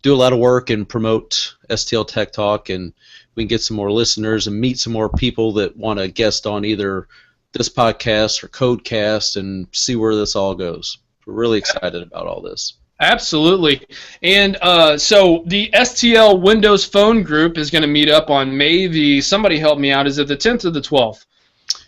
Speaker 2: do a lot of work and promote STLTechTalk, and we can get some more listeners and meet some more people that want to guest on either this podcast or Codecast and see where this all goes. We're really excited about all this.
Speaker 1: Absolutely. And so the STL Windows Phone group is going to meet up on May somebody help me out, is it the 10th or the 12th?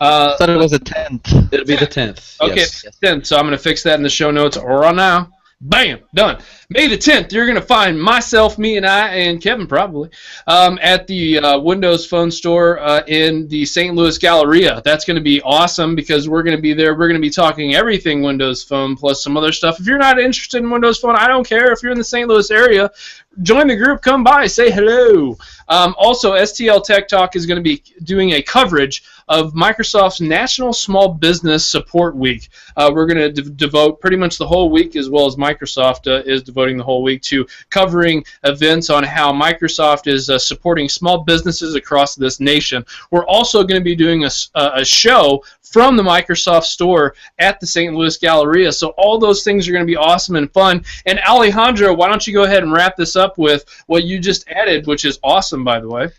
Speaker 3: I thought it was the 10th.
Speaker 2: It'll be the 10th.
Speaker 1: Okay,
Speaker 2: yes.
Speaker 1: 10th. So I'm going to fix that in the show notes right now. Bam, done. May the 10th, you're going to find myself, me and I, and Kevin probably, at the Windows Phone store in the St. Louis Galleria. That's going to be awesome because we're going to be there. We're going to be talking everything Windows Phone plus some other stuff. If you're not interested in Windows Phone, I don't care. If you're in the St. Louis area, join the group. Come by, say hello. Also, STL Tech Talk is going to be doing a coverage of Microsoft's National Small Business Support Week. We're going to devote pretty much the whole week, as well as Microsoft is devoting the whole week, to covering events on how Microsoft is supporting small businesses across this nation. We're also going to be doing a show from the Microsoft Store at the St. Louis Galleria. So all those things are going to be awesome and fun. And Alejandro, why don't you go ahead and wrap this up with what you just added, which is awesome, by the way.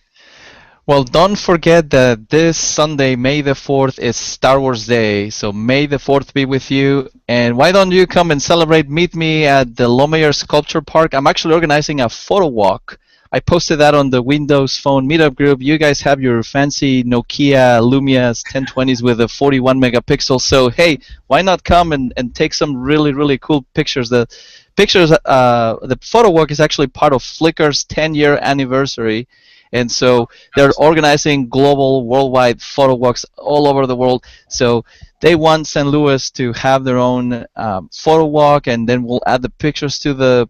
Speaker 3: Well, don't forget that this Sunday, May the 4th, is Star Wars Day. So May the 4th be with you. And why don't you come and celebrate? Meet me at the Lomayer Sculpture Park. I'm actually organizing a photo walk. I posted that on the Windows Phone meetup group. You guys have your fancy Nokia Lumia's 1020s with a 41 megapixel. So hey, why not come and take some really, really cool pictures? The photo walk is actually part of Flickr's 10-year anniversary. And so they're organizing global, worldwide photo walks all over the world. So they want St. Louis to have their own photo walk, and then we'll add the pictures to the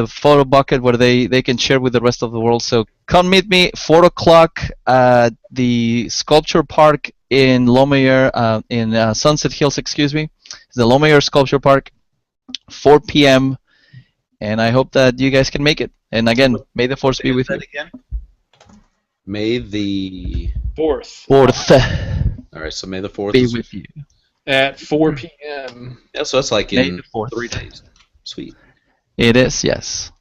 Speaker 3: photo bucket where they can share with the rest of the world. So come meet me 4 o'clock at the Sculpture Park in Lomayer, in Sunset Hills, excuse me. It's the Lomayer Sculpture Park, 4 p.m. And I hope that you guys can make it. And again, may the force be with you.
Speaker 2: Again? May the
Speaker 1: 4th.
Speaker 3: 4th.
Speaker 2: All right, so May the 4th
Speaker 3: be with you.
Speaker 1: At 4 p.m.
Speaker 2: Yeah, so that's like
Speaker 3: May
Speaker 2: in
Speaker 3: the 4th.
Speaker 2: 3 days. Sweet.
Speaker 3: It is, yes.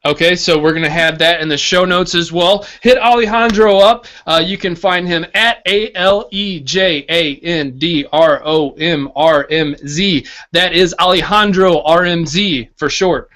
Speaker 1: Okay, so we're going to have that in the show notes as well. Hit Alejandro up. You can find him at ALEJANDROMRMZ. That is Alejandro RMZ for short.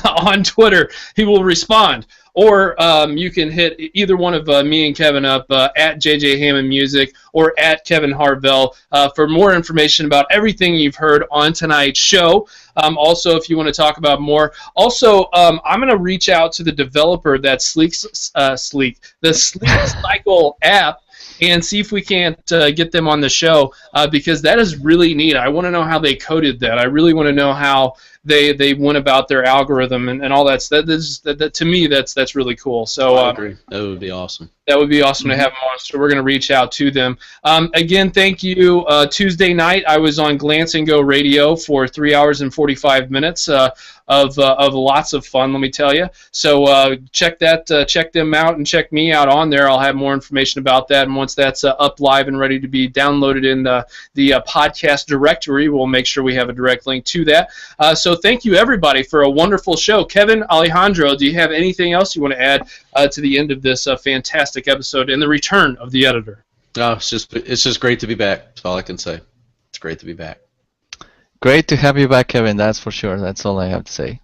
Speaker 1: On Twitter, he will respond. Or you can hit either one of me and Kevin up at JJ Hammond Music or at Kevin Harvell for more information about everything you've heard on tonight's show. Also, if you want to talk about more. Also, I'm going to reach out to the developer that the Sleek Cycle app, and see if we can't get them on the show because that is really neat. I want to know how they coded that. I really want to know how they went about their algorithm and all that. That to me, that's really cool. So
Speaker 2: I agree. That would be awesome.
Speaker 1: That would be awesome to have them on. So we're going to reach out to them. Again, thank you. Tuesday night, I was on Glance and Go Radio for 3 hours and 45 minutes of lots of fun, let me tell you. So check them out and check me out on there. I'll have more information about that, and once that's up live and ready to be downloaded in the podcast directory, we'll make sure we have a direct link to that. So thank you, everybody, for a wonderful show. Kevin, Alejandro, do you have anything else you want to add to the end of this fantastic episode and the return of the editor?
Speaker 2: No, it's just great to be back. That's all I can say. It's great to be back.
Speaker 3: Great to have you back, Kevin. That's for sure. That's all I have to say.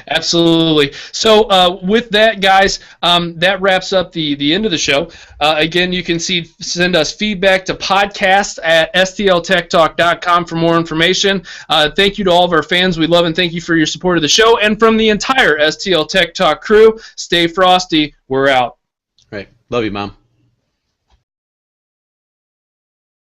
Speaker 1: Absolutely. So with that, guys, that wraps up the end of the show. Again, you can send us feedback to podcast@stltechtalk.com for more information. Thank you to all of our fans. We love and thank you for your support of the show. And from the entire STL Tech Talk crew, stay frosty. We're out.
Speaker 2: Right. Love you, Mom.